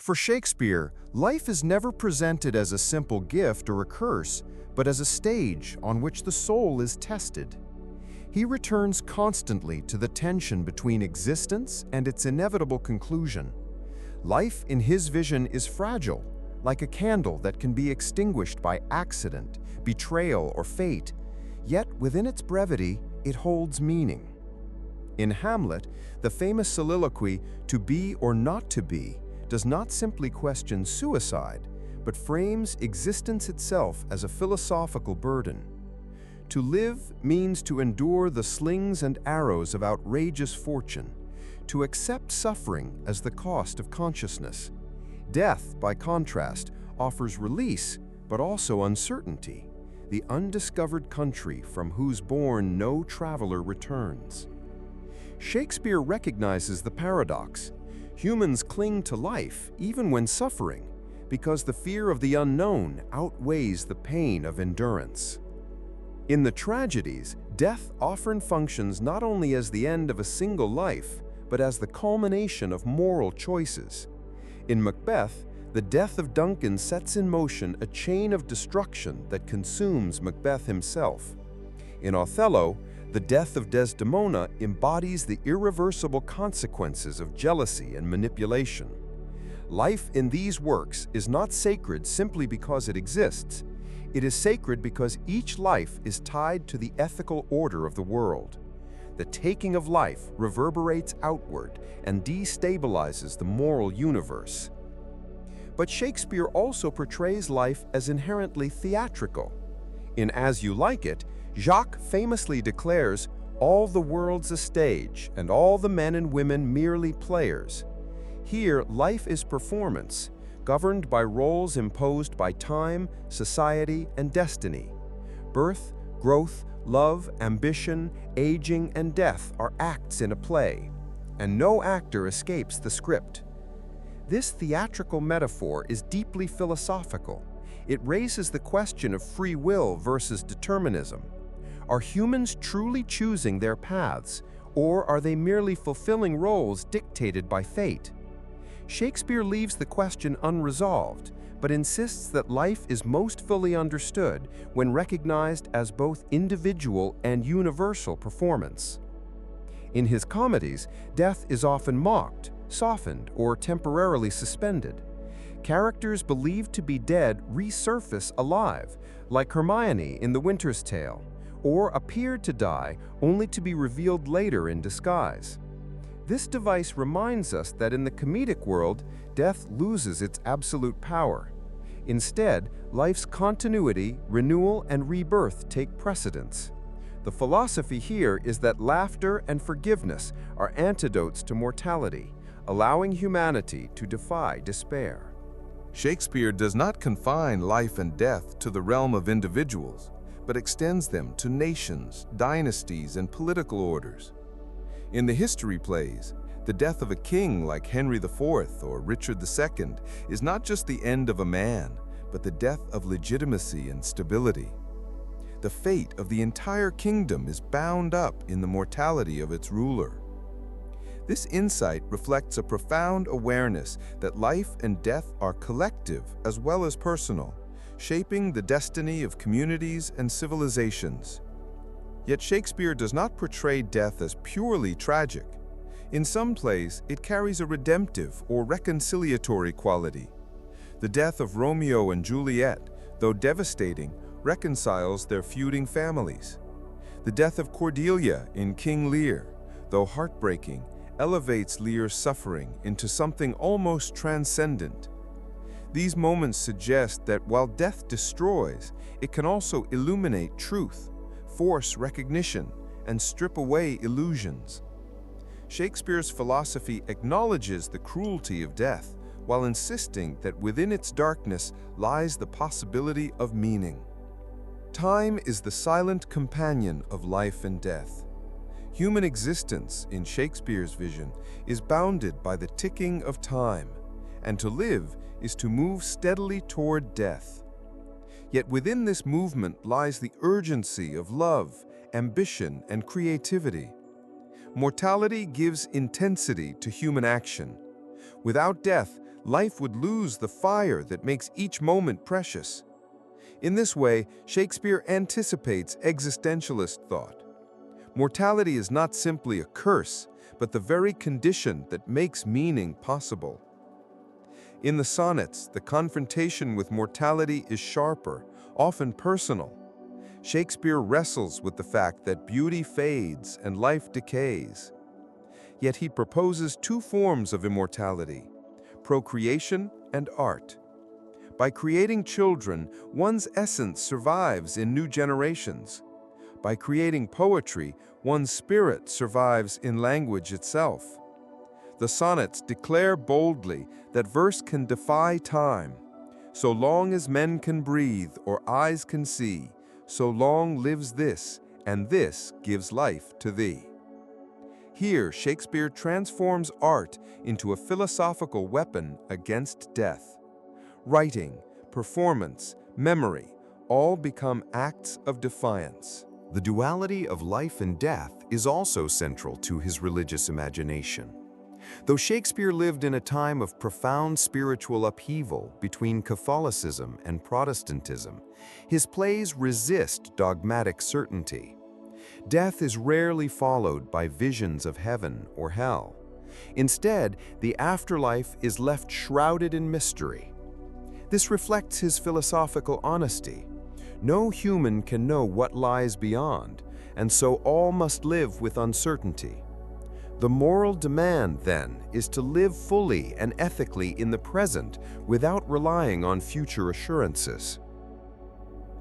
For Shakespeare, life is never presented as a simple gift or a curse, but as a stage on which the soul is tested. He returns constantly to the tension between existence and its inevitable conclusion. Life, in his vision, is fragile, like a candle that can be extinguished by accident, betrayal, or fate. Yet, within its brevity, it holds meaning. In Hamlet, the famous soliloquy, "To be or not to be," does not simply question suicide, but frames existence itself as a philosophical burden. To live means to endure the slings and arrows of outrageous fortune, to accept suffering as the cost of consciousness. Death, by contrast, offers release, but also uncertainty, the undiscovered country from whose bourne no traveler returns. Shakespeare recognizes the paradox. Humans cling to life, even when suffering, because the fear of the unknown outweighs the pain of endurance. In the tragedies, death often functions not only as the end of a single life, but as the culmination of moral choices. In Macbeth, the death of Duncan sets in motion a chain of destruction that consumes Macbeth himself. In Othello, the death of Desdemona embodies the irreversible consequences of jealousy and manipulation. Life in these works is not sacred simply because it exists. It is sacred because each life is tied to the ethical order of the world. The taking of life reverberates outward and destabilizes the moral universe. But Shakespeare also portrays life as inherently theatrical. In As You Like It, Jacques famously declares, "All the world's a stage, and all the men and women merely players." Here, life is performance, governed by roles imposed by time, society, and destiny. Birth, growth, love, ambition, aging, and death are acts in a play, and no actor escapes the script. This theatrical metaphor is deeply philosophical. It raises the question of free will versus determinism. Are humans truly choosing their paths, or are they merely fulfilling roles dictated by fate? Shakespeare leaves the question unresolved, but insists that life is most fully understood when recognized as both individual and universal performance. In his comedies, death is often mocked, softened, or temporarily suspended. Characters believed to be dead resurface alive, like Hermione in The Winter's Tale, or appear to die only to be revealed later in disguise. This device reminds us that in the comedic world, death loses its absolute power. Instead, life's continuity, renewal, and rebirth take precedence. The philosophy here is that laughter and forgiveness are antidotes to mortality, allowing humanity to defy despair. Shakespeare does not confine life and death to the realm of individuals, but extends them to nations, dynasties, and political orders. In the history plays, the death of a king like Henry IV or Richard II is not just the end of a man, but the death of legitimacy and stability. The fate of the entire kingdom is bound up in the mortality of its ruler. This insight reflects a profound awareness that life and death are collective as well as personal, shaping the destiny of communities and civilizations. Yet Shakespeare does not portray death as purely tragic. In some plays, it carries a redemptive or reconciliatory quality. The death of Romeo and Juliet, though devastating, reconciles their feuding families. The death of Cordelia in King Lear, though heartbreaking, elevates Lear's suffering into something almost transcendent. These moments suggest that while death destroys, it can also illuminate truth, force recognition, and strip away illusions. Shakespeare's philosophy acknowledges the cruelty of death while insisting that within its darkness lies the possibility of meaning. Time is the silent companion of life and death. Human existence, in Shakespeare's vision, is bounded by the ticking of time, and to live is to move steadily toward death. Yet within this movement lies the urgency of love, ambition, and creativity. Mortality gives intensity to human action. Without death, life would lose the fire that makes each moment precious. In this way, Shakespeare anticipates existentialist thought. Mortality is not simply a curse, but the very condition that makes meaning possible. In the sonnets, the confrontation with mortality is sharper, often personal. Shakespeare wrestles with the fact that beauty fades and life decays. Yet he proposes two forms of immortality: procreation and art. By creating children, one's essence survives in new generations. By creating poetry, one's spirit survives in language itself. The sonnets declare boldly that verse can defy time. So long as men can breathe or eyes can see, so long lives this, and this gives life to thee. Here, Shakespeare transforms art into a philosophical weapon against death. Writing, performance, memory, all become acts of defiance. The duality of life and death is also central to his religious imagination. Though Shakespeare lived in a time of profound spiritual upheaval between Catholicism and Protestantism, his plays resist dogmatic certainty. Death is rarely followed by visions of heaven or hell. Instead, the afterlife is left shrouded in mystery. This reflects his philosophical honesty. No human can know what lies beyond, and so all must live with uncertainty. The moral demand, then, is to live fully and ethically in the present without relying on future assurances.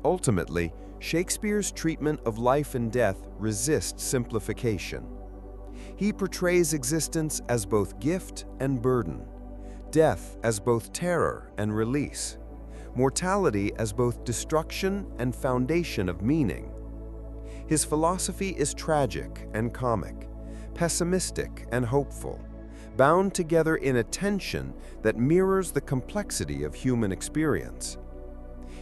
Ultimately, Shakespeare's treatment of life and death resists simplification. He portrays existence as both gift and burden, death as both terror and release, mortality as both destruction and foundation of meaning. His philosophy is tragic and comic, pessimistic and hopeful, bound together in a tension that mirrors the complexity of human experience.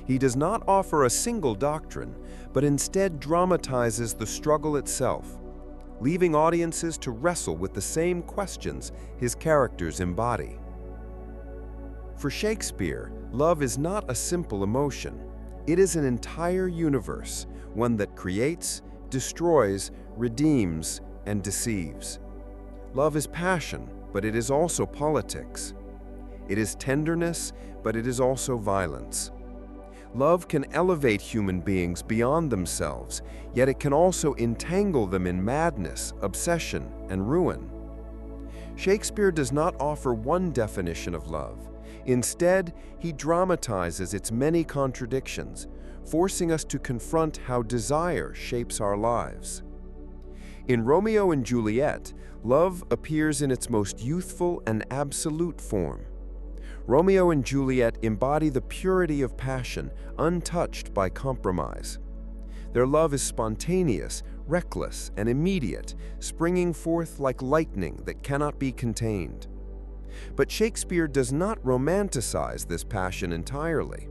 He does not offer a single doctrine, but instead dramatizes the struggle itself, leaving audiences to wrestle with the same questions his characters embody. For Shakespeare, love is not a simple emotion. It is an entire universe, one that creates, destroys, redeems, and deceives. Love is passion, but it is also politics. It is tenderness, but it is also violence. Love can elevate human beings beyond themselves, yet it can also entangle them in madness, obsession, and ruin. Shakespeare does not offer one definition of love. Instead, he dramatizes its many contradictions, forcing us to confront how desire shapes our lives. In Romeo and Juliet, love appears in its most youthful and absolute form. Romeo and Juliet embody the purity of passion, untouched by compromise. Their love is spontaneous, reckless, and immediate, springing forth like lightning that cannot be contained. But Shakespeare does not romanticize this passion entirely.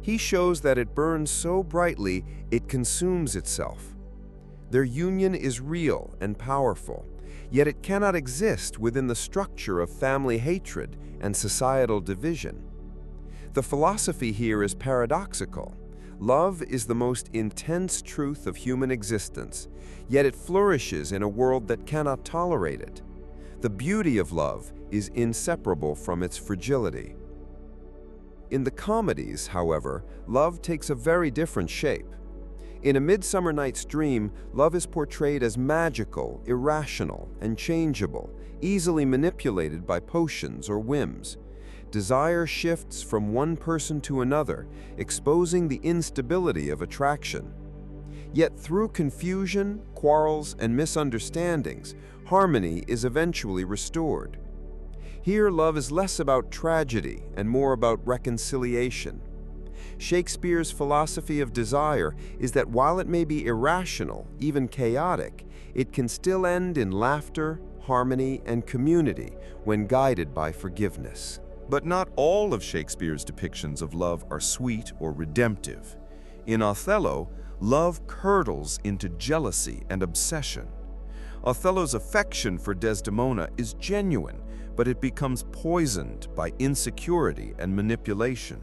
He shows that it burns so brightly it consumes itself. Their union is real and powerful, yet it cannot exist within the structure of family hatred and societal division. The philosophy here is paradoxical. Love is the most intense truth of human existence, yet it flourishes in a world that cannot tolerate it. The beauty of love is inseparable from its fragility. In the comedies, however, love takes a very different shape. In A Midsummer Night's Dream, love is portrayed as magical, irrational, and changeable, easily manipulated by potions or whims. Desire shifts from one person to another, exposing the instability of attraction. Yet through confusion, quarrels, and misunderstandings, harmony is eventually restored. Here, love is less about tragedy and more about reconciliation. Shakespeare's philosophy of desire is that while it may be irrational, even chaotic, it can still end in laughter, harmony, and community when guided by forgiveness. But not all of Shakespeare's depictions of love are sweet or redemptive. In Othello, love curdles into jealousy and obsession. Othello's affection for Desdemona is genuine, but it becomes poisoned by insecurity and manipulation.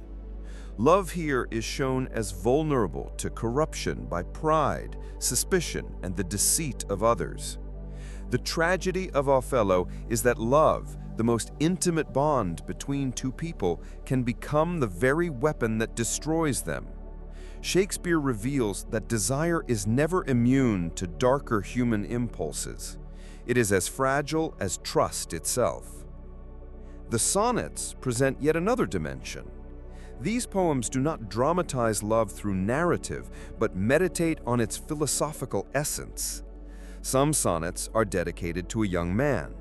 Love here is shown as vulnerable to corruption by pride, suspicion, and the deceit of others. The tragedy of Othello is that love, the most intimate bond between two people, can become the very weapon that destroys them. Shakespeare reveals that desire is never immune to darker human impulses. It is as fragile as trust itself. The sonnets present yet another dimension. These poems do not dramatize love through narrative, but meditate on its philosophical essence. Some sonnets are dedicated to a young man,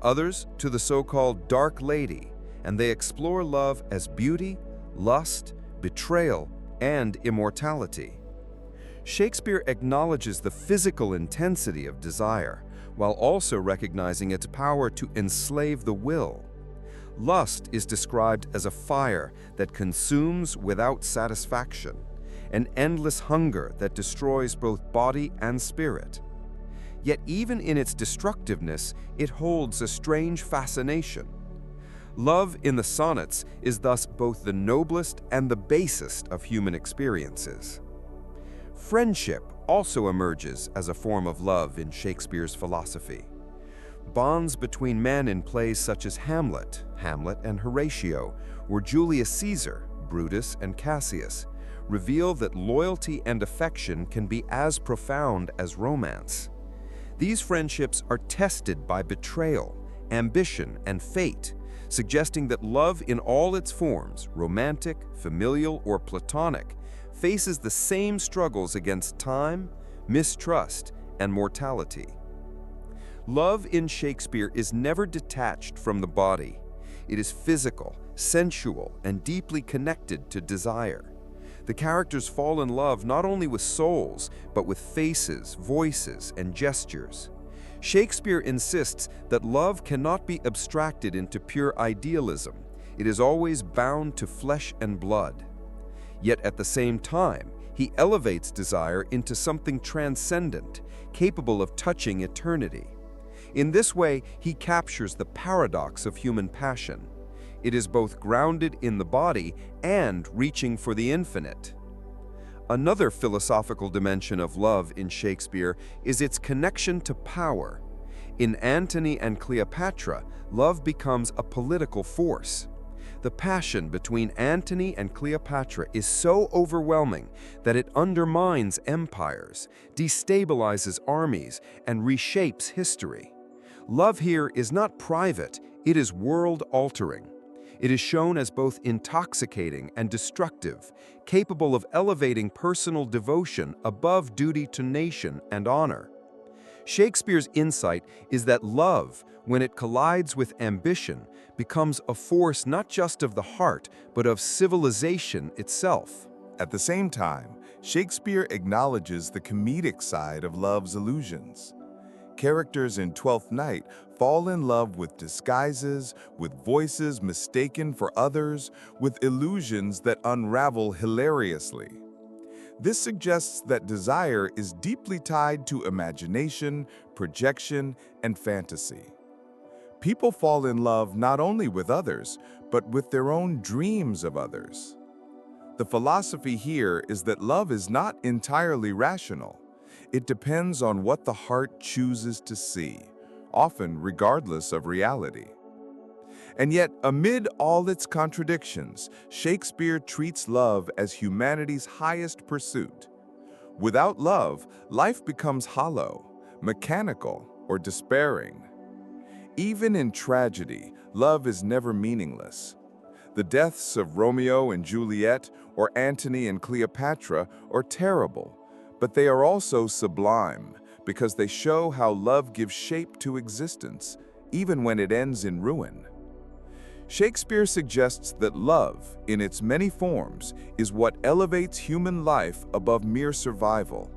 others to the so-called dark lady, and they explore love as beauty, lust, betrayal, and immortality. Shakespeare acknowledges the physical intensity of desire, while also recognizing its power to enslave the will. Lust is described as a fire that consumes without satisfaction, an endless hunger that destroys both body and spirit. Yet even in its destructiveness, it holds a strange fascination. Love in the sonnets is thus both the noblest and the basest of human experiences. Friendship also emerges as a form of love in Shakespeare's philosophy. Bonds between men in plays such as Hamlet and Horatio, or Julius Caesar, Brutus and Cassius, reveal that loyalty and affection can be as profound as romance. These friendships are tested by betrayal, ambition, and fate, suggesting that love in all its forms, romantic, familial, or platonic, faces the same struggles against time, mistrust, and mortality. Love in Shakespeare is never detached from the body. It is physical, sensual, and deeply connected to desire. The characters fall in love not only with souls, but with faces, voices, and gestures. Shakespeare insists that love cannot be abstracted into pure idealism. It is always bound to flesh and blood. Yet at the same time, he elevates desire into something transcendent, capable of touching eternity. In this way, he captures the paradox of human passion. It is both grounded in the body and reaching for the infinite. Another philosophical dimension of love in Shakespeare is its connection to power. In Antony and Cleopatra, love becomes a political force. The passion between Antony and Cleopatra is so overwhelming that it undermines empires, destabilizes armies, and reshapes history. Love here is not private, it is world-altering. It is shown as both intoxicating and destructive, capable of elevating personal devotion above duty to nation and honor. Shakespeare's insight is that love, when it collides with ambition, becomes a force not just of the heart, but of civilization itself. At the same time, Shakespeare acknowledges the comedic side of love's illusions. Characters in Twelfth Night fall in love with disguises, with voices mistaken for others, with illusions that unravel hilariously. This suggests that desire is deeply tied to imagination, projection, and fantasy. People fall in love not only with others, but with their own dreams of others. The philosophy here is that love is not entirely rational. It depends on what the heart chooses to see, often regardless of reality. And yet, amid all its contradictions, Shakespeare treats love as humanity's highest pursuit. Without love, life becomes hollow, mechanical, or despairing. Even in tragedy, love is never meaningless. The deaths of Romeo and Juliet or Antony and Cleopatra are terrible, but they are also sublime because they show how love gives shape to existence, even when it ends in ruin. Shakespeare suggests that love, in its many forms, is what elevates human life above mere survival.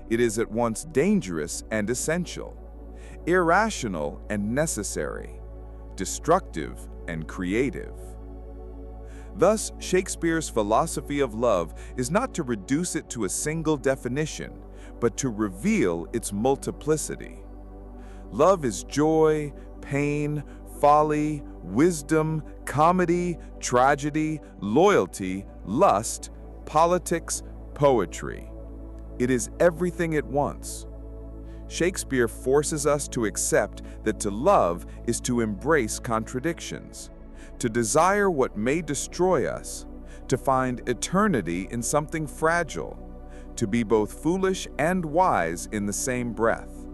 It is at once dangerous and essential, irrational and necessary, destructive and creative. Thus, Shakespeare's philosophy of love is not to reduce it to a single definition, but to reveal its multiplicity. Love is joy, pain, folly, wisdom, comedy, tragedy, loyalty, lust, politics, poetry. It is everything at once. Shakespeare forces us to accept that to love is to embrace contradictions, to desire what may destroy us, to find eternity in something fragile, to be both foolish and wise in the same breath.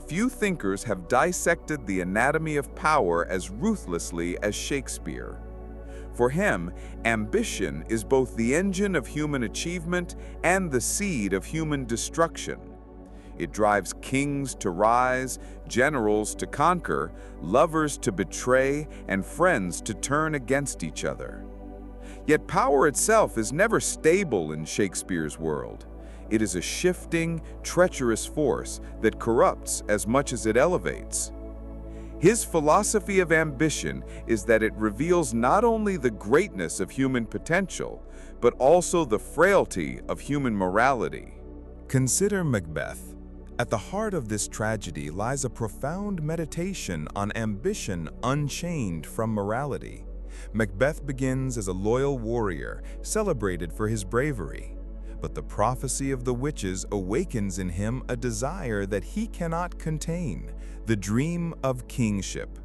Few thinkers have dissected the anatomy of power as ruthlessly as Shakespeare. For him, ambition is both the engine of human achievement and the seed of human destruction. It drives kings to rise, generals to conquer, lovers to betray, and friends to turn against each other. Yet power itself is never stable in Shakespeare's world. It is a shifting, treacherous force that corrupts as much as it elevates. His philosophy of ambition is that it reveals not only the greatness of human potential, but also the frailty of human morality. Consider Macbeth. At the heart of this tragedy lies a profound meditation on ambition unchained from morality. Macbeth begins as a loyal warrior, celebrated for his bravery. But the prophecy of the witches awakens in him a desire that he cannot contain, the dream of kingship.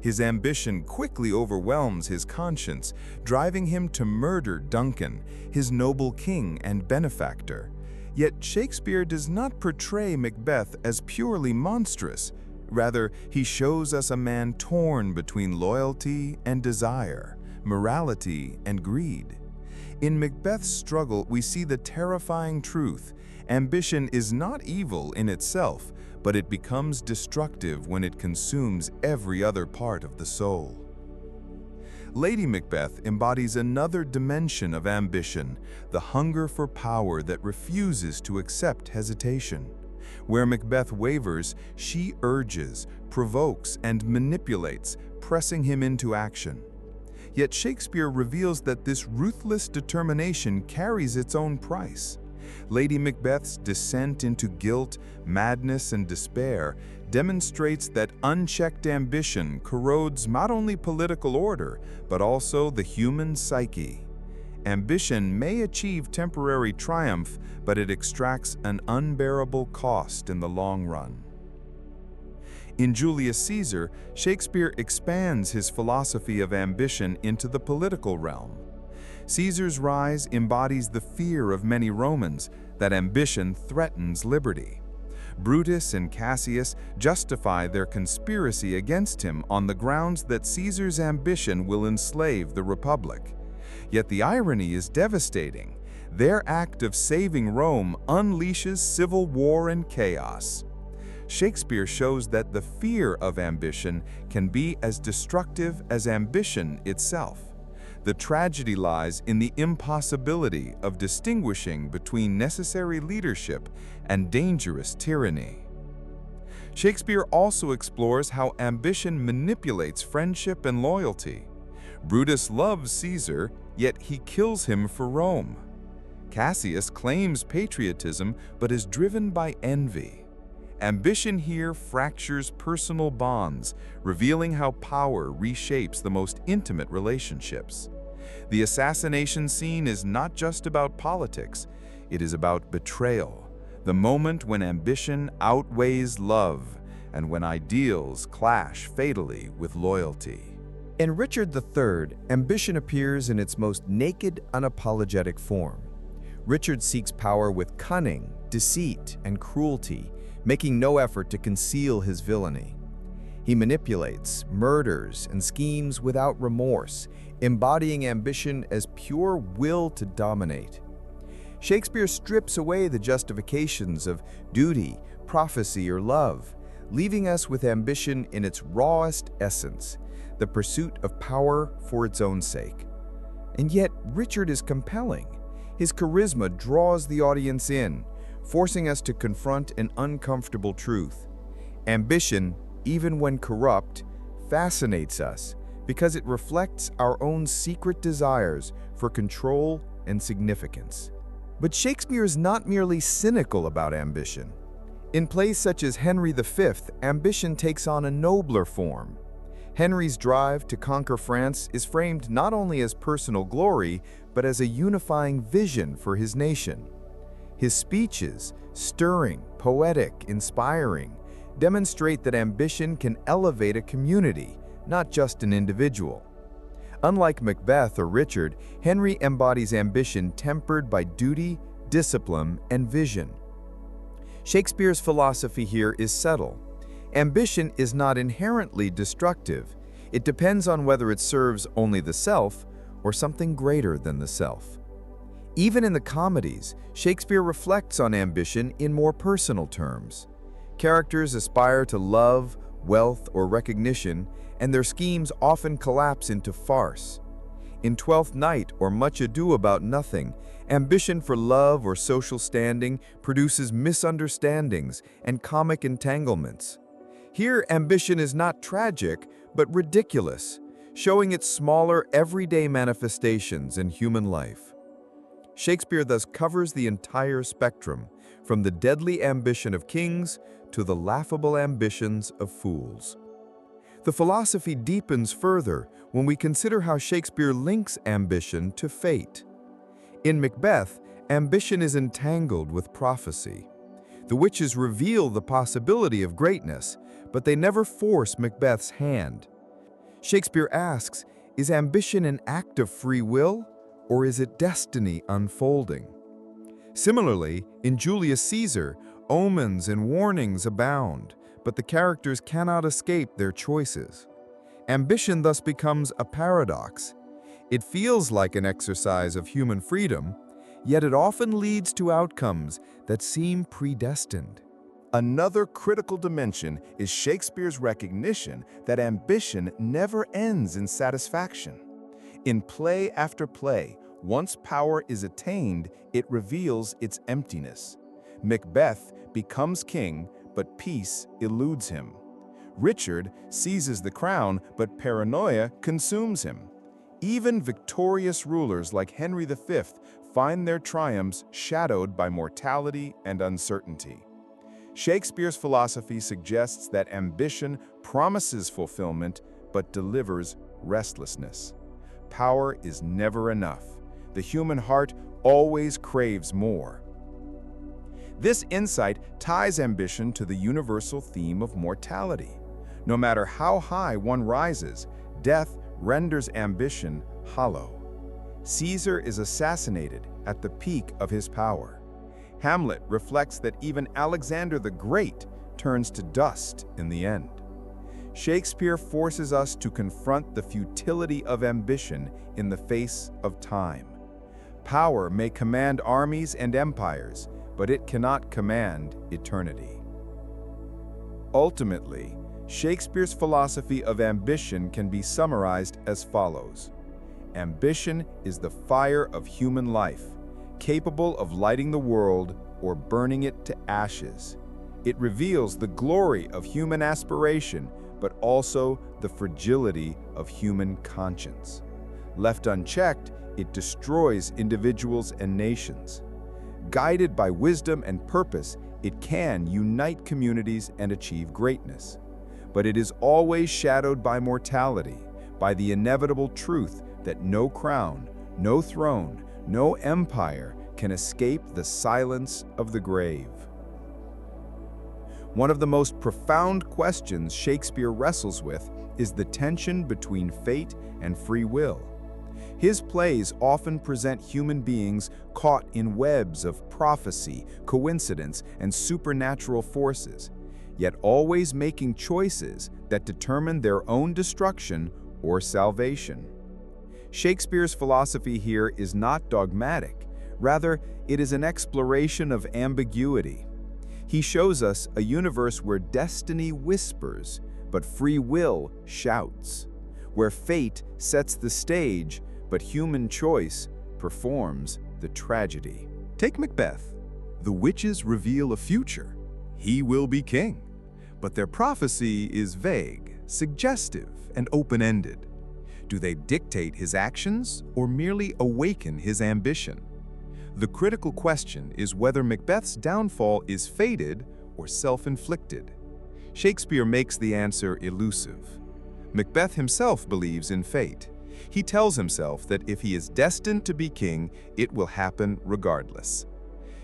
His ambition quickly overwhelms his conscience, driving him to murder Duncan, his noble king and benefactor. Yet Shakespeare does not portray Macbeth as purely monstrous. Rather, he shows us a man torn between loyalty and desire, morality and greed. In Macbeth's struggle, we see the terrifying truth. Ambition is not evil in itself, but it becomes destructive when it consumes every other part of the soul. Lady Macbeth embodies another dimension of ambition, the hunger for power that refuses to accept hesitation. Where Macbeth wavers, she urges, provokes, and manipulates, pressing him into action. Yet Shakespeare reveals that this ruthless determination carries its own price. Lady Macbeth's descent into guilt, madness, and despair demonstrates that unchecked ambition corrodes not only political order, but also the human psyche. Ambition may achieve temporary triumph, but it extracts an unbearable cost in the long run. In Julius Caesar, Shakespeare expands his philosophy of ambition into the political realm. Caesar's rise embodies the fear of many Romans that ambition threatens liberty. Brutus and Cassius justify their conspiracy against him on the grounds that Caesar's ambition will enslave the Republic. Yet the irony is devastating. Their act of saving Rome unleashes civil war and chaos. Shakespeare shows that the fear of ambition can be as destructive as ambition itself. The tragedy lies in the impossibility of distinguishing between necessary leadership and dangerous tyranny. Shakespeare also explores how ambition manipulates friendship and loyalty. Brutus loves Caesar, yet he kills him for Rome. Cassius claims patriotism but is driven by envy. Ambition here fractures personal bonds, revealing how power reshapes the most intimate relationships. The assassination scene is not just about politics, it is about betrayal, the moment when ambition outweighs love and when ideals clash fatally with loyalty. In Richard III, ambition appears in its most naked, unapologetic form. Richard seeks power with cunning, deceit, and cruelty, making no effort to conceal his villainy. He manipulates, murders, and schemes without remorse, embodying ambition as pure will to dominate. Shakespeare strips away the justifications of duty, prophecy, or love, leaving us with ambition in its rawest essence, the pursuit of power for its own sake. And yet, Richard is compelling. His charisma draws the audience in, forcing us to confront an uncomfortable truth. Ambition, even when corrupt, fascinates us because it reflects our own secret desires for control and significance. But Shakespeare is not merely cynical about ambition. In plays such as Henry V, ambition takes on a nobler form. Henry's drive to conquer France is framed not only as personal glory, but as a unifying vision for his nation. His speeches, stirring, poetic, inspiring, demonstrate that ambition can elevate a community, not just an individual. Unlike Macbeth or Richard, Henry embodies ambition tempered by duty, discipline, and vision. Shakespeare's philosophy here is subtle. Ambition is not inherently destructive. It depends on whether it serves only the self or something greater than the self. Even in the comedies, Shakespeare reflects on ambition in more personal terms. Characters aspire to love, wealth, or recognition, and their schemes often collapse into farce. In Twelfth Night or Much Ado About Nothing, ambition for love or social standing produces misunderstandings and comic entanglements. Here, ambition is not tragic, but ridiculous, showing its smaller, everyday manifestations in human life. Shakespeare thus covers the entire spectrum, from the deadly ambition of kings to the laughable ambitions of fools. The philosophy deepens further when we consider how Shakespeare links ambition to fate. In Macbeth, ambition is entangled with prophecy. The witches reveal the possibility of greatness, but they never force Macbeth's hand. Shakespeare asks, is ambition an act of free will, or is it destiny unfolding? Similarly, in Julius Caesar, omens and warnings abound, but the characters cannot escape their choices. Ambition thus becomes a paradox. It feels like an exercise of human freedom, yet it often leads to outcomes that seem predestined. Another critical dimension is Shakespeare's recognition that ambition never ends in satisfaction. In play after play, once power is attained, it reveals its emptiness. Macbeth becomes king, but peace eludes him. Richard seizes the crown, but paranoia consumes him. Even victorious rulers like Henry V find their triumphs shadowed by mortality and uncertainty. Shakespeare's philosophy suggests that ambition promises fulfillment, but delivers restlessness. Power is never enough. The human heart always craves more. This insight ties ambition to the universal theme of mortality. No matter how high one rises, death renders ambition hollow. Caesar is assassinated at the peak of his power. Hamlet reflects that even Alexander the Great turns to dust in the end. Shakespeare forces us to confront the futility of ambition in the face of time. Power may command armies and empires, but it cannot command eternity. Ultimately, Shakespeare's philosophy of ambition can be summarized as follows. Ambition is the fire of human life, capable of lighting the world or burning it to ashes. It reveals the glory of human aspiration, but also the fragility of human conscience. Left unchecked, it destroys individuals and nations. Guided by wisdom and purpose, it can unite communities and achieve greatness. But it is always shadowed by mortality, by the inevitable truth that no crown, no throne, no empire can escape the silence of the grave. One of the most profound questions Shakespeare wrestles with is the tension between fate and free will. His plays often present human beings caught in webs of prophecy, coincidence, and supernatural forces, yet always making choices that determine their own destruction or salvation. Shakespeare's philosophy here is not dogmatic. Rather, it is an exploration of ambiguity. He shows us a universe where destiny whispers, but free will shouts, where fate sets the stage, but human choice performs the tragedy. Take Macbeth. The witches reveal a future. He will be king. But their prophecy is vague, suggestive, and open-ended. Do they dictate his actions or merely awaken his ambition? The critical question is whether Macbeth's downfall is fated or self-inflicted. Shakespeare makes the answer elusive. Macbeth himself believes in fate. He tells himself that if he is destined to be king, it will happen regardless.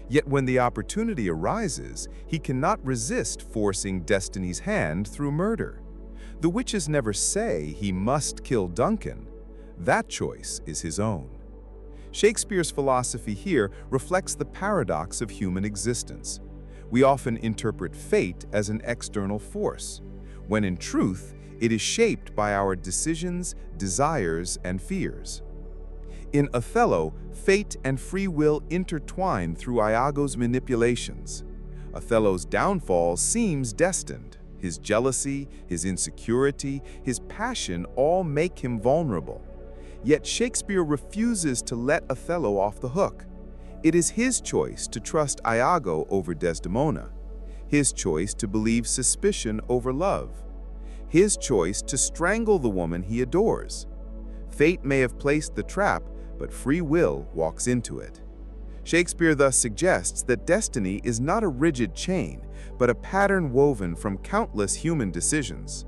Yet when the opportunity arises, he cannot resist forcing destiny's hand through murder. The witches never say he must kill Duncan. That choice is his own. Shakespeare's philosophy here reflects the paradox of human existence. We often interpret fate as an external force, when in truth, it is shaped by our decisions, desires, and fears. In Othello, fate and free will intertwine through Iago's manipulations. Othello's downfall seems destined. His jealousy, his insecurity, his passion all make him vulnerable. Yet Shakespeare refuses to let Othello off the hook. It is his choice to trust Iago over Desdemona, his choice to believe suspicion over love, his choice to strangle the woman he adores. Fate may have placed the trap, but free will walks into it. Shakespeare thus suggests that destiny is not a rigid chain, but a pattern woven from countless human decisions.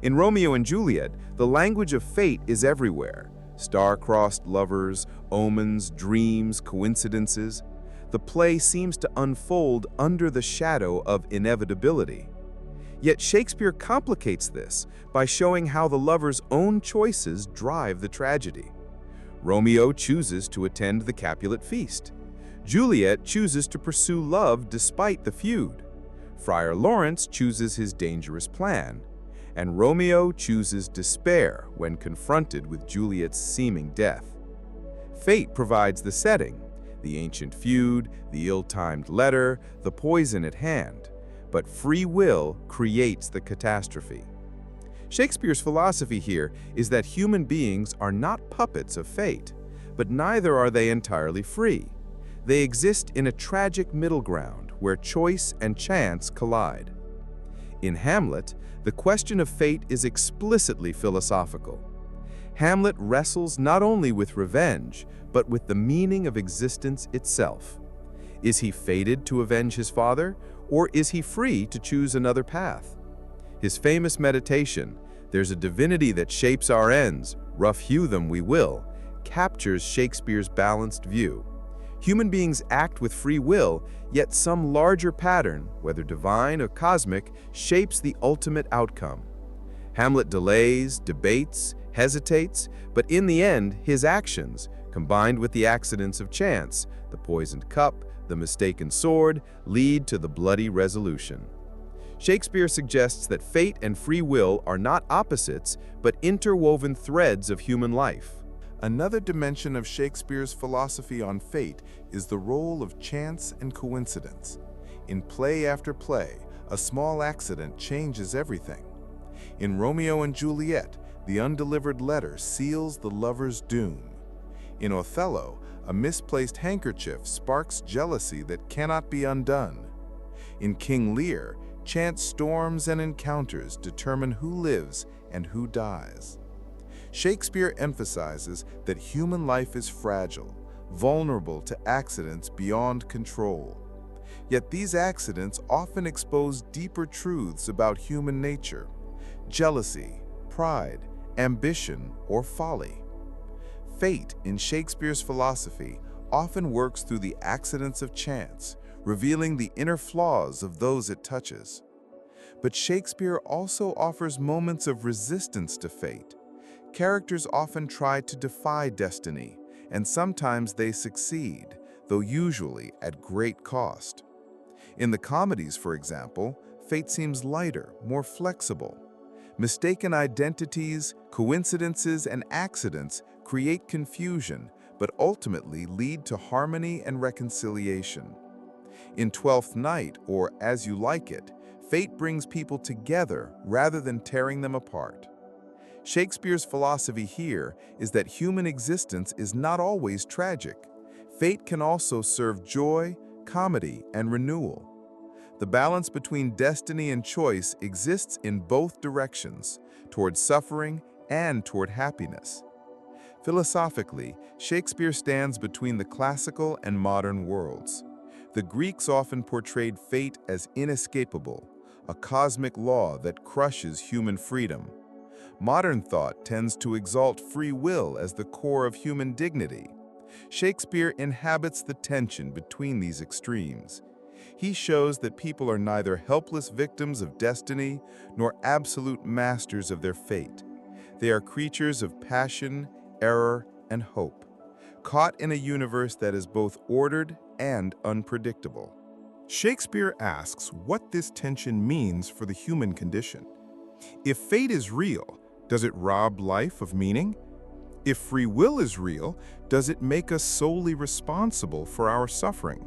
In Romeo and Juliet, the language of fate is everywhere. Star-crossed lovers, omens, dreams, coincidences. The play seems to unfold under the shadow of inevitability. Yet Shakespeare complicates this by showing how the lover's own choices drive the tragedy. Romeo chooses to attend the Capulet feast. Juliet chooses to pursue love despite the feud. Friar Lawrence chooses his dangerous plan. And Romeo chooses despair when confronted with Juliet's seeming death. Fate provides the setting, the ancient feud, the ill-timed letter, the poison at hand, but free will creates the catastrophe. Shakespeare's philosophy here is that human beings are not puppets of fate, but neither are they entirely free. They exist in a tragic middle ground where choice and chance collide. In Hamlet, the question of fate is explicitly philosophical. Hamlet wrestles not only with revenge, but with the meaning of existence itself. Is he fated to avenge his father, or is he free to choose another path? His famous meditation, "There's a divinity that shapes our ends, rough hew them we will," captures Shakespeare's balanced view. Human beings act with free will, yet some larger pattern, whether divine or cosmic, shapes the ultimate outcome. Hamlet delays, debates, hesitates, but in the end, his actions, combined with the accidents of chance, the poisoned cup, the mistaken sword, lead to the bloody resolution. Shakespeare suggests that fate and free will are not opposites, but interwoven threads of human life. Another dimension of Shakespeare's philosophy on fate is the role of chance and coincidence. In play after play, a small accident changes everything. In Romeo and Juliet, the undelivered letter seals the lover's doom. In Othello, a misplaced handkerchief sparks jealousy that cannot be undone. In King Lear, chance storms and encounters determine who lives and who dies. Shakespeare emphasizes that human life is fragile, vulnerable to accidents beyond control. Yet these accidents often expose deeper truths about human nature: jealousy, pride, ambition, or folly. Fate, in Shakespeare's philosophy, often works through the accidents of chance, revealing the inner flaws of those it touches. But Shakespeare also offers moments of resistance to fate. Characters often try to defy destiny, and sometimes they succeed, though usually at great cost. In the comedies, for example, fate seems lighter, more flexible. Mistaken identities, coincidences, and accidents create confusion, but ultimately lead to harmony and reconciliation. In Twelfth Night, or As You Like It, fate brings people together rather than tearing them apart. Shakespeare's philosophy here is that human existence is not always tragic. Fate can also serve joy, comedy, and renewal. The balance between destiny and choice exists in both directions, toward suffering and toward happiness. Philosophically, Shakespeare stands between the classical and modern worlds. The Greeks often portrayed fate as inescapable, a cosmic law that crushes human freedom. Modern thought tends to exalt free will as the core of human dignity. Shakespeare inhabits the tension between these extremes. He shows that people are neither helpless victims of destiny nor absolute masters of their fate. They are creatures of passion, error, and hope, caught in a universe that is both ordered and unpredictable. Shakespeare asks what this tension means for the human condition. If fate is real, does it rob life of meaning? If free will is real, does it make us solely responsible for our suffering?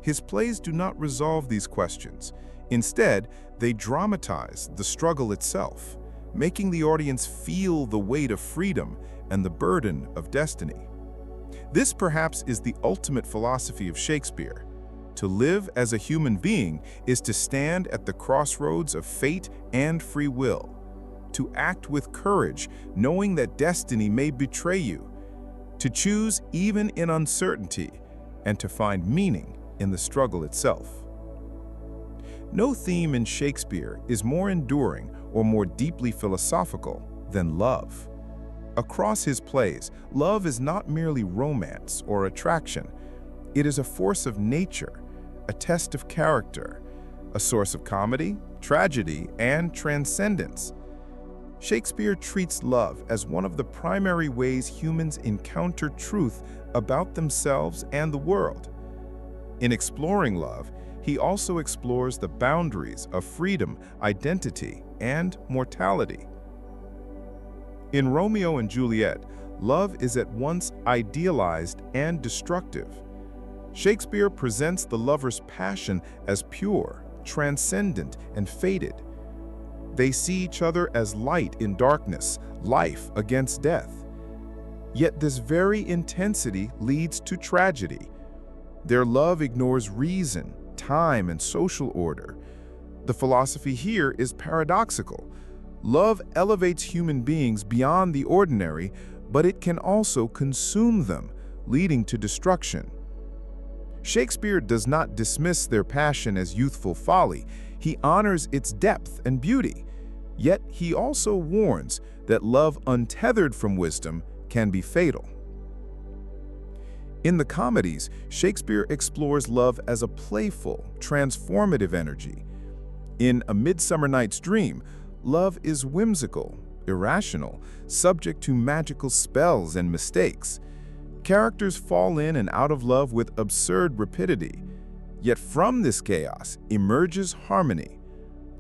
His plays do not resolve these questions. Instead, they dramatize the struggle itself, making the audience feel the weight of freedom and the burden of destiny. This perhaps is the ultimate philosophy of Shakespeare. To live as a human being is to stand at the crossroads of fate and free will, to act with courage, knowing that destiny may betray you, to choose even in uncertainty, and to find meaning in the struggle itself. No theme in Shakespeare is more enduring or more deeply philosophical than love. Across his plays, love is not merely romance or attraction. It is a force of nature, a test of character, a source of comedy, tragedy, and transcendence. Shakespeare treats love as one of the primary ways humans encounter truth about themselves and the world. In exploring love, he also explores the boundaries of freedom, identity, and mortality. In Romeo and Juliet, love is at once idealized and destructive. Shakespeare presents the lover's passion as pure, transcendent, and fated. They see each other as light in darkness, life against death. Yet this very intensity leads to tragedy. Their love ignores reason, time, and social order. The philosophy here is paradoxical. Love elevates human beings beyond the ordinary, but it can also consume them, leading to destruction. Shakespeare does not dismiss their passion as youthful folly. He honors its depth and beauty. Yet he also warns that love untethered from wisdom can be fatal. In the comedies, Shakespeare explores love as a playful, transformative energy. In A Midsummer Night's Dream, love is whimsical, irrational, subject to magical spells and mistakes. Characters fall in and out of love with absurd rapidity. Yet from this chaos emerges harmony.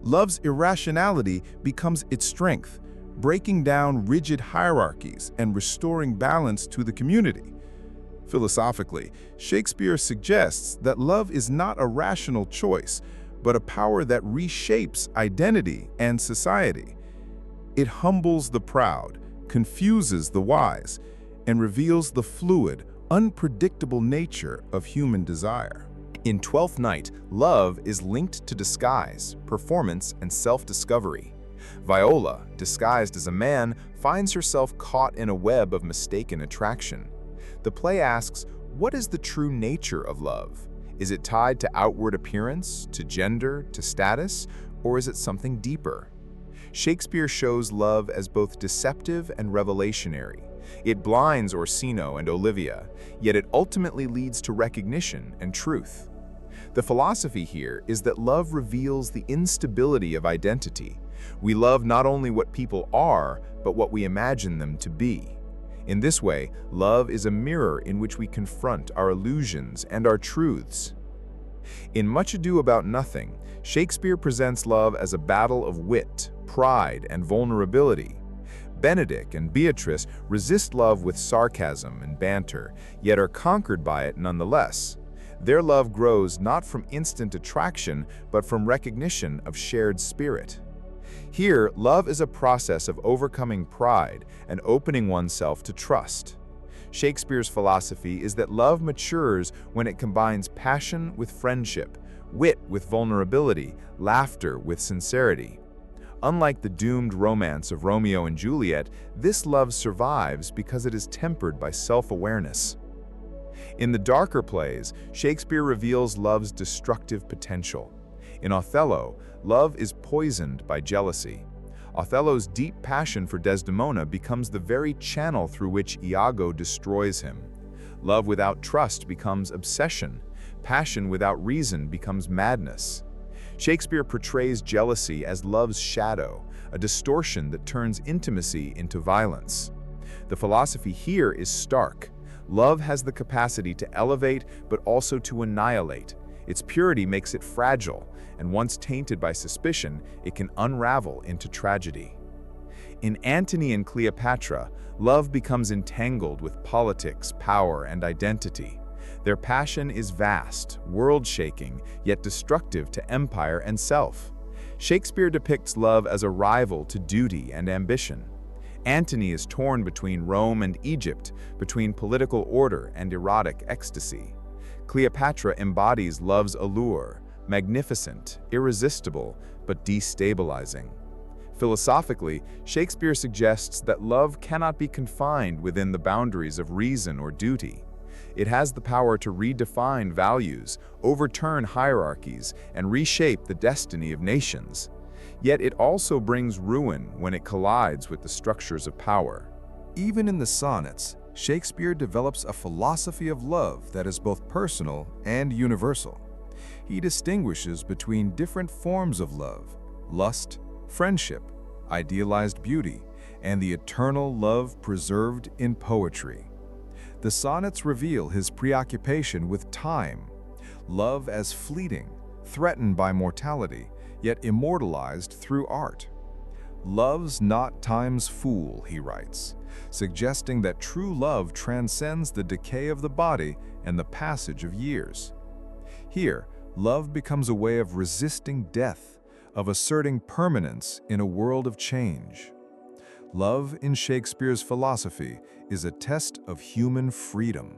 Love's irrationality becomes its strength, breaking down rigid hierarchies and restoring balance to the community. Philosophically, Shakespeare suggests that love is not a rational choice, but a power that reshapes identity and society. It humbles the proud, confuses the wise, and reveals the fluid, unpredictable nature of human desire. In Twelfth Night, love is linked to disguise, performance, and self-discovery. Viola, disguised as a man, finds herself caught in a web of mistaken attraction. The play asks, what is the true nature of love? Is it tied to outward appearance, to gender, to status, or is it something deeper? Shakespeare shows love as both deceptive and revelationary. It blinds Orsino and Olivia, yet it ultimately leads to recognition and truth. The philosophy here is that love reveals the instability of identity. We love not only what people are, but what we imagine them to be. In this way, love is a mirror in which we confront our illusions and our truths. In Much Ado About Nothing, Shakespeare presents love as a battle of wit, pride, and vulnerability. Benedick and Beatrice resist love with sarcasm and banter, yet are conquered by it nonetheless. Their love grows not from instant attraction, but from recognition of shared spirit. Here, love is a process of overcoming pride and opening oneself to trust. Shakespeare's philosophy is that love matures when it combines passion with friendship, wit with vulnerability, laughter with sincerity. Unlike the doomed romance of Romeo and Juliet, this love survives because it is tempered by self-awareness. In the darker plays, Shakespeare reveals love's destructive potential. In Othello, love is poisoned by jealousy. Othello's deep passion for Desdemona becomes the very channel through which Iago destroys him. Love without trust becomes obsession. Passion without reason becomes madness. Shakespeare portrays jealousy as love's shadow, a distortion that turns intimacy into violence. The philosophy here is stark. Love has the capacity to elevate, but also to annihilate. Its purity makes it fragile, and once tainted by suspicion, it can unravel into tragedy. In Antony and Cleopatra, love becomes entangled with politics, power, and identity. Their passion is vast, world-shaking, yet destructive to empire and self. Shakespeare depicts love as a rival to duty and ambition. Antony is torn between Rome and Egypt, between political order and erotic ecstasy. Cleopatra embodies love's allure, magnificent, irresistible, but destabilizing. Philosophically, Shakespeare suggests that love cannot be confined within the boundaries of reason or duty. It has the power to redefine values, overturn hierarchies, and reshape the destiny of nations. Yet it also brings ruin when it collides with the structures of power. Even in the sonnets, Shakespeare develops a philosophy of love that is both personal and universal. He distinguishes between different forms of love: lust, friendship, idealized beauty, and the eternal love preserved in poetry. The sonnets reveal his preoccupation with time, love as fleeting, threatened by mortality, yet immortalized through art. "Love's not time's fool," he writes, suggesting that true love transcends the decay of the body and the passage of years. Here, love becomes a way of resisting death, of asserting permanence in a world of change. Love, in Shakespeare's philosophy, is a test of human freedom.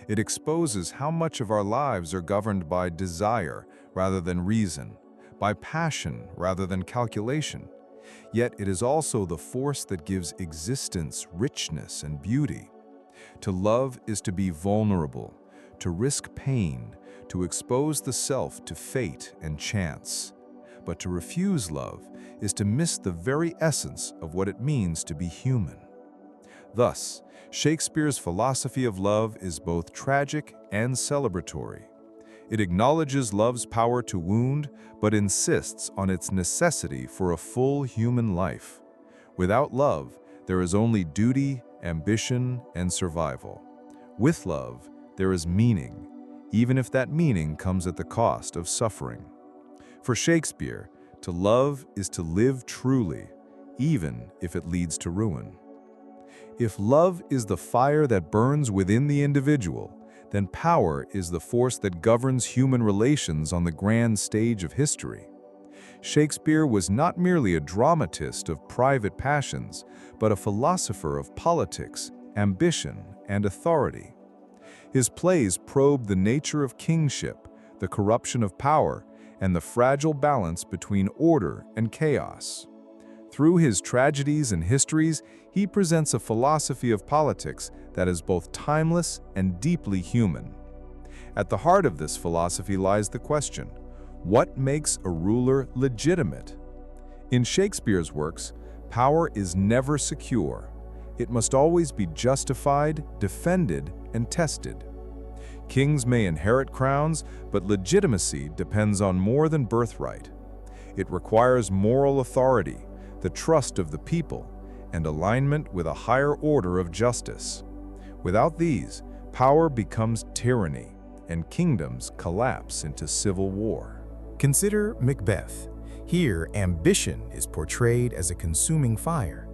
It exposes how much of our lives are governed by desire rather than reason, by passion rather than calculation. Yet it is also the force that gives existence richness and beauty. To love is to be vulnerable, to risk pain, to expose the self to fate and chance. But to refuse love is to miss the very essence of what it means to be human. Thus, Shakespeare's philosophy of love is both tragic and celebratory. It acknowledges love's power to wound, but insists on its necessity for a full human life. Without love, there is only duty, ambition, and survival. With love, there is meaning, even if that meaning comes at the cost of suffering. For Shakespeare, to love is to live truly, even if it leads to ruin. If love is the fire that burns within the individual, then power is the force that governs human relations on the grand stage of history. Shakespeare was not merely a dramatist of private passions, but a philosopher of politics, ambition, and authority. His plays probe the nature of kingship, the corruption of power, and the fragile balance between order and chaos. Through his tragedies and histories, he presents a philosophy of politics that is both timeless and deeply human. At the heart of this philosophy lies the question, what makes a ruler legitimate? In Shakespeare's works, power is never secure. It must always be justified, defended, and tested. Kings may inherit crowns, but legitimacy depends on more than birthright. It requires moral authority, the trust of the people, and alignment with a higher order of justice. Without these, power becomes tyranny, and kingdoms collapse into civil war. Consider Macbeth. Here, ambition is portrayed as a consuming fire.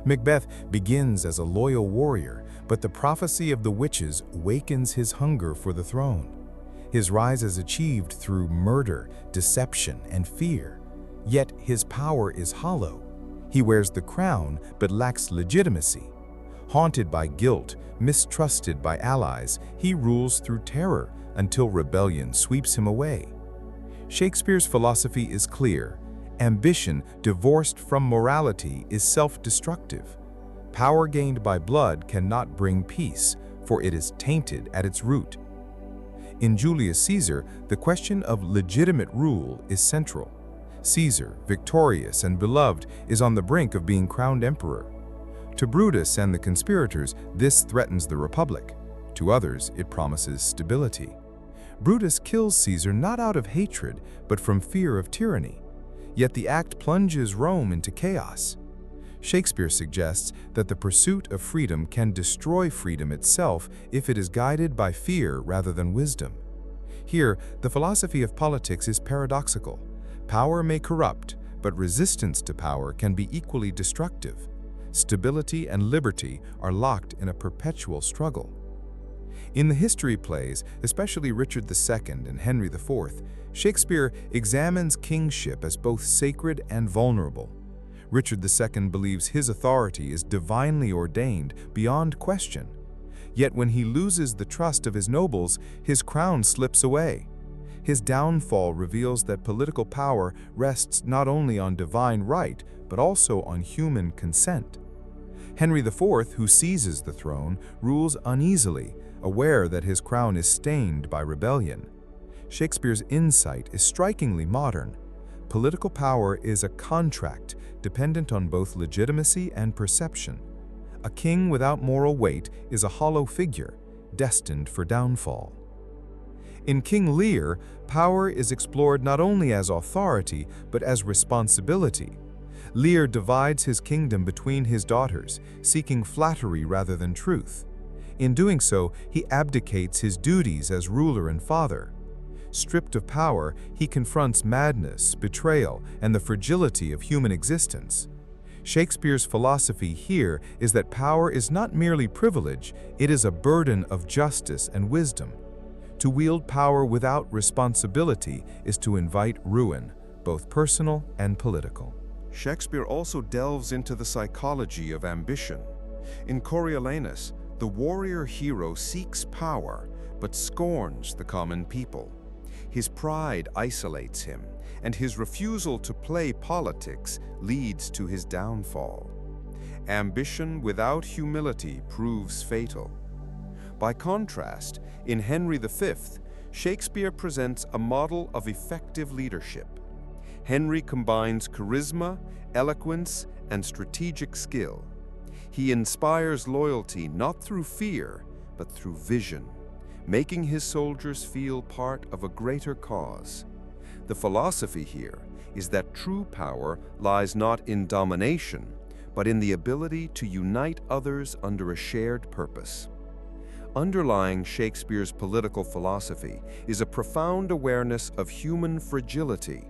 Macbeth begins as a loyal warrior, but the prophecy of the witches wakens his hunger for the throne. His rise is achieved through murder, deception, and fear. Yet his power is hollow. He wears the crown but lacks legitimacy. Haunted by guilt, mistrusted by allies, he rules through terror until rebellion sweeps him away. Shakespeare's philosophy is clear. Ambition divorced from morality is self-destructive. Power gained by blood cannot bring peace, for it is tainted at its root. In Julius Caesar, the question of legitimate rule is central. Caesar, victorious and beloved, is on the brink of being crowned emperor. To Brutus and the conspirators, this threatens the Republic. To others, it promises stability. Brutus kills Caesar not out of hatred, but from fear of tyranny. Yet the act plunges Rome into chaos. Shakespeare suggests that the pursuit of freedom can destroy freedom itself if it is guided by fear rather than wisdom. Here, the philosophy of politics is paradoxical. Power may corrupt, but resistance to power can be equally destructive. Stability and liberty are locked in a perpetual struggle. In the history plays, especially Richard II and Henry IV, Shakespeare examines kingship as both sacred and vulnerable. Richard II believes his authority is divinely ordained beyond question. Yet when he loses the trust of his nobles, his crown slips away. His downfall reveals that political power rests not only on divine right, but also on human consent. Henry IV, who seizes the throne, rules uneasily, aware that his crown is stained by rebellion. Shakespeare's insight is strikingly modern. Political power is a contract dependent on both legitimacy and perception. A king without moral weight is a hollow figure, destined for downfall. In King Lear, power is explored not only as authority, but as responsibility. Lear divides his kingdom between his daughters, seeking flattery rather than truth. In doing so, he abdicates his duties as ruler and father. Stripped of power, he confronts madness, betrayal, and the fragility of human existence. Shakespeare's philosophy here is that power is not merely privilege, it is a burden of justice and wisdom. To wield power without responsibility is to invite ruin, both personal and political. Shakespeare also delves into the psychology of ambition. In Coriolanus, the warrior hero seeks power, but scorns the common people. His pride isolates him, and his refusal to play politics leads to his downfall. Ambition without humility proves fatal. By contrast, in Henry V, Shakespeare presents a model of effective leadership. Henry combines charisma, eloquence, and strategic skill. He inspires loyalty not through fear, but through vision, making his soldiers feel part of a greater cause. The philosophy here is that true power lies not in domination, but in the ability to unite others under a shared purpose. Underlying Shakespeare's political philosophy is a profound awareness of human fragility.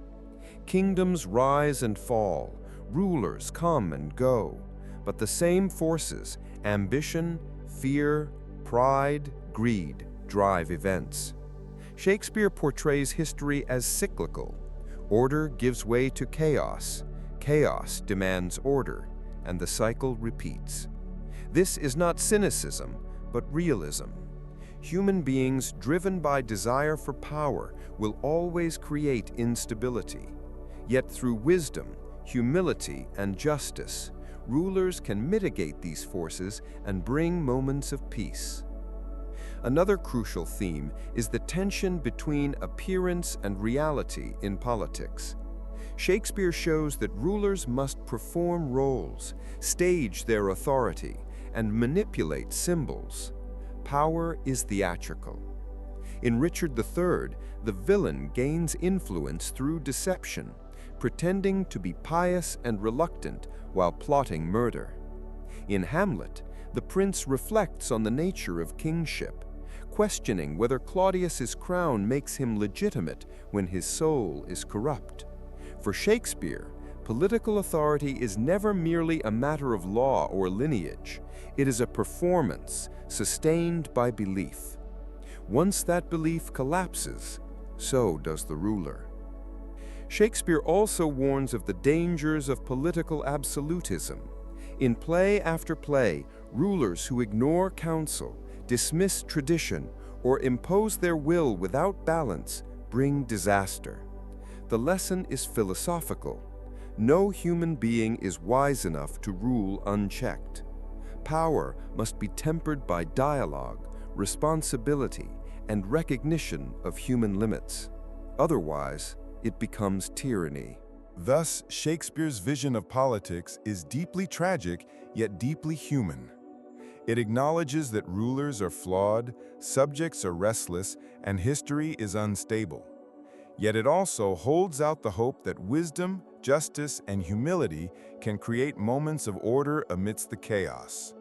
Kingdoms rise and fall, rulers come and go, but the same forces, ambition, fear, pride, greed, drive events. Shakespeare portrays history as cyclical. Order gives way to chaos. Chaos demands order, and the cycle repeats. This is not cynicism, but realism. Human beings driven by desire for power will always create instability. Yet through wisdom, humility, and justice, rulers can mitigate these forces and bring moments of peace. Another crucial theme is the tension between appearance and reality in politics. Shakespeare shows that rulers must perform roles, stage their authority, and manipulate symbols. Power is theatrical. In Richard III, the villain gains influence through deception, pretending to be pious and reluctant while plotting murder. In Hamlet, the prince reflects on the nature of kingship, questioning whether Claudius's crown makes him legitimate when his soul is corrupt. For Shakespeare, political authority is never merely a matter of law or lineage. It is a performance sustained by belief. Once that belief collapses, so does the ruler. Shakespeare also warns of the dangers of political absolutism. In play after play, rulers who ignore counsel, dismiss tradition, or impose their will without balance bring disaster. The lesson is philosophical. No human being is wise enough to rule unchecked. Power must be tempered by dialogue, responsibility, and recognition of human limits. Otherwise, it becomes tyranny. Thus, Shakespeare's vision of politics is deeply tragic, yet deeply human. It acknowledges that rulers are flawed, subjects are restless, and history is unstable. Yet it also holds out the hope that wisdom, justice, and humility can create moments of order amidst the chaos.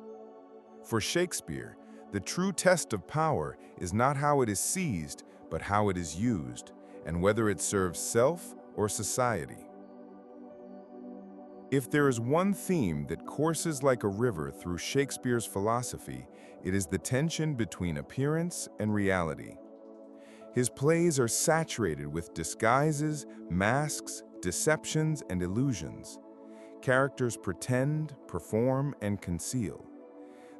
For Shakespeare, the true test of power is not how it is seized, but how it is used, and whether it serves self or society. If there is one theme that courses like a river through Shakespeare's philosophy, it is the tension between appearance and reality. His plays are saturated with disguises, masks, deceptions, and illusions. Characters pretend, perform, and conceal.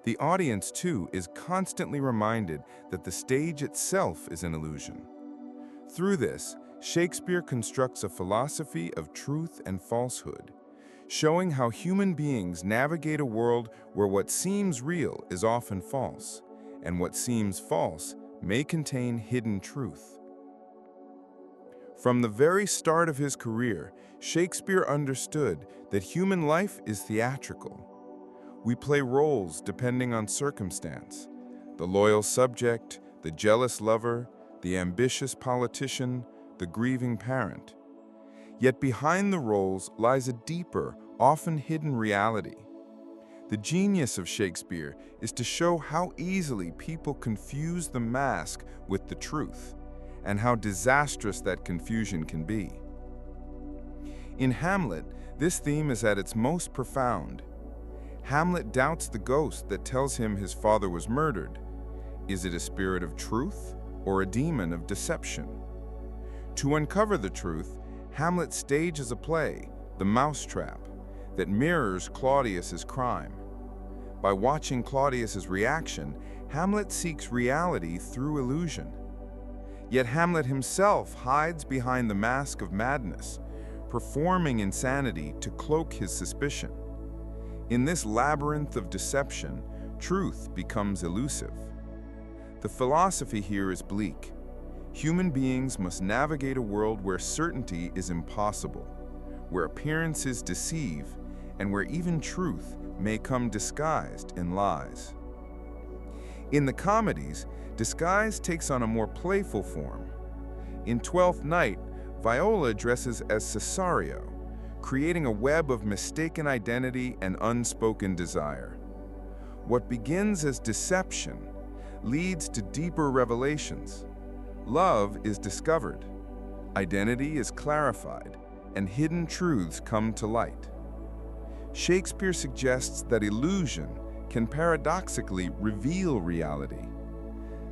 The audience, too, is constantly reminded that the stage itself is an illusion. Through this, Shakespeare constructs a philosophy of truth and falsehood, showing how human beings navigate a world where what seems real is often false, and what seems false may contain hidden truth. From the very start of his career, Shakespeare understood that human life is theatrical. We play roles depending on circumstance: the loyal subject, the jealous lover, the ambitious politician, the grieving parent. Yet behind the roles lies a deeper, often hidden reality. The genius of Shakespeare is to show how easily people confuse the mask with the truth, and how disastrous that confusion can be. In Hamlet, this theme is at its most profound. Hamlet doubts the ghost that tells him his father was murdered. Is it a spirit of truth or a demon of deception? To uncover the truth, Hamlet stages a play, The Mousetrap, that mirrors Claudius's crime. By watching Claudius's reaction, Hamlet seeks reality through illusion. Yet Hamlet himself hides behind the mask of madness, performing insanity to cloak his suspicion. In this labyrinth of deception, truth becomes elusive. The philosophy here is bleak. Human beings must navigate a world where certainty is impossible, where appearances deceive, and where even truth may come disguised in lies. In the comedies, disguise takes on a more playful form. In Twelfth Night, Viola dresses as Cesario, creating a web of mistaken identity and unspoken desire. What begins as deception leads to deeper revelations. Love is discovered, identity is clarified, and hidden truths come to light. Shakespeare suggests that illusion can paradoxically reveal reality.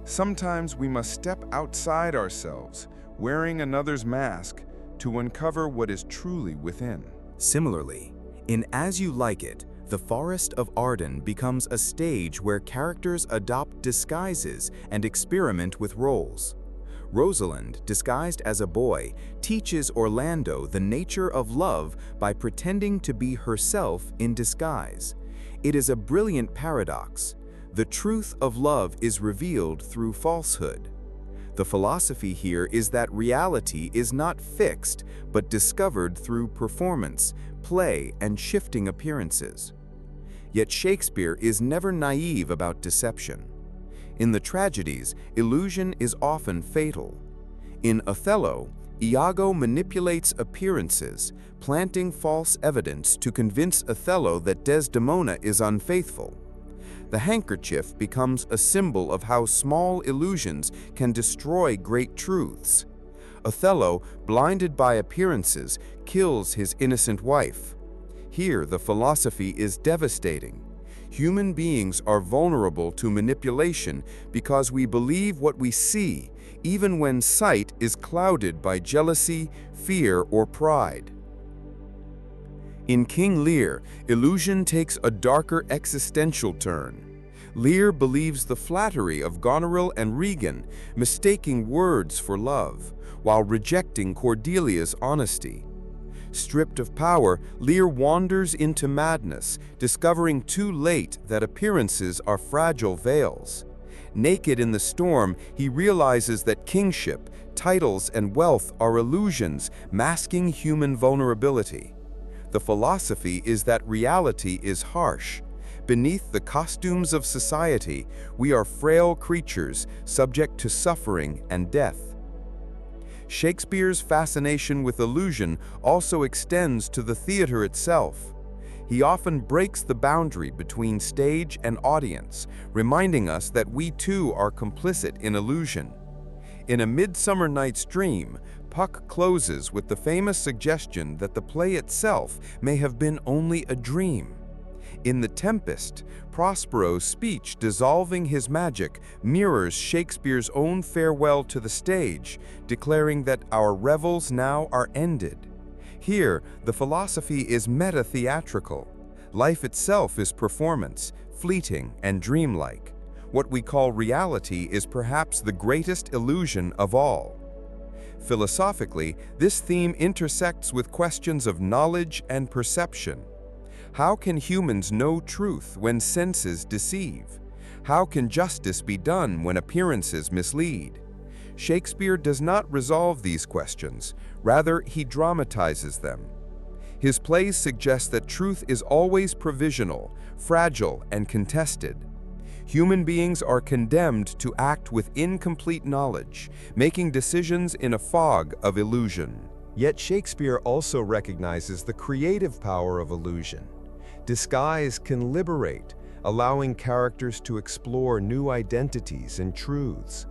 Sometimes we must step outside ourselves, wearing another's mask, to uncover what is truly within. Similarly, in As You Like It, the Forest of Arden becomes a stage where characters adopt disguises and experiment with roles. Rosalind, disguised as a boy, teaches Orlando the nature of love by pretending to be herself in disguise. It is a brilliant paradox. The truth of love is revealed through falsehood. The philosophy here is that reality is not fixed, but discovered through performance, play, and shifting appearances. Yet Shakespeare is never naive about deception. In the tragedies, illusion is often fatal. In Othello, Iago manipulates appearances, planting false evidence to convince Othello that Desdemona is unfaithful. The handkerchief becomes a symbol of how small illusions can destroy great truths. Othello, blinded by appearances, kills his innocent wife. Here, the philosophy is devastating. Human beings are vulnerable to manipulation because we believe what we see, even when sight is clouded by jealousy, fear, or pride. In King Lear, illusion takes a darker existential turn. Lear believes the flattery of Goneril and Regan, mistaking words for love, while rejecting Cordelia's honesty. Stripped of power, Lear wanders into madness, discovering too late that appearances are fragile veils. Naked in the storm, he realizes that kingship, titles, and wealth are illusions masking human vulnerability. The philosophy is that reality is harsh. Beneath the costumes of society, we are frail creatures subject to suffering and death. Shakespeare's fascination with illusion also extends to the theater itself. He often breaks the boundary between stage and audience, reminding us that we too are complicit in illusion. In A Midsummer Night's Dream, Puck closes with the famous suggestion that the play itself may have been only a dream. In The Tempest, Prospero's speech dissolving his magic mirrors Shakespeare's own farewell to the stage, declaring that our revels now are ended. Here, the philosophy is meta-theatrical. Life itself is performance, fleeting and dreamlike. What we call reality is perhaps the greatest illusion of all. Philosophically, this theme intersects with questions of knowledge and perception. How can humans know truth when senses deceive? How can justice be done when appearances mislead? Shakespeare does not resolve these questions, rather he dramatizes them. His plays suggest that truth is always provisional, fragile, and contested. Human beings are condemned to act with incomplete knowledge, making decisions in a fog of illusion. Yet Shakespeare also recognizes the creative power of illusion. Disguise can liberate, allowing characters to explore new identities and truths.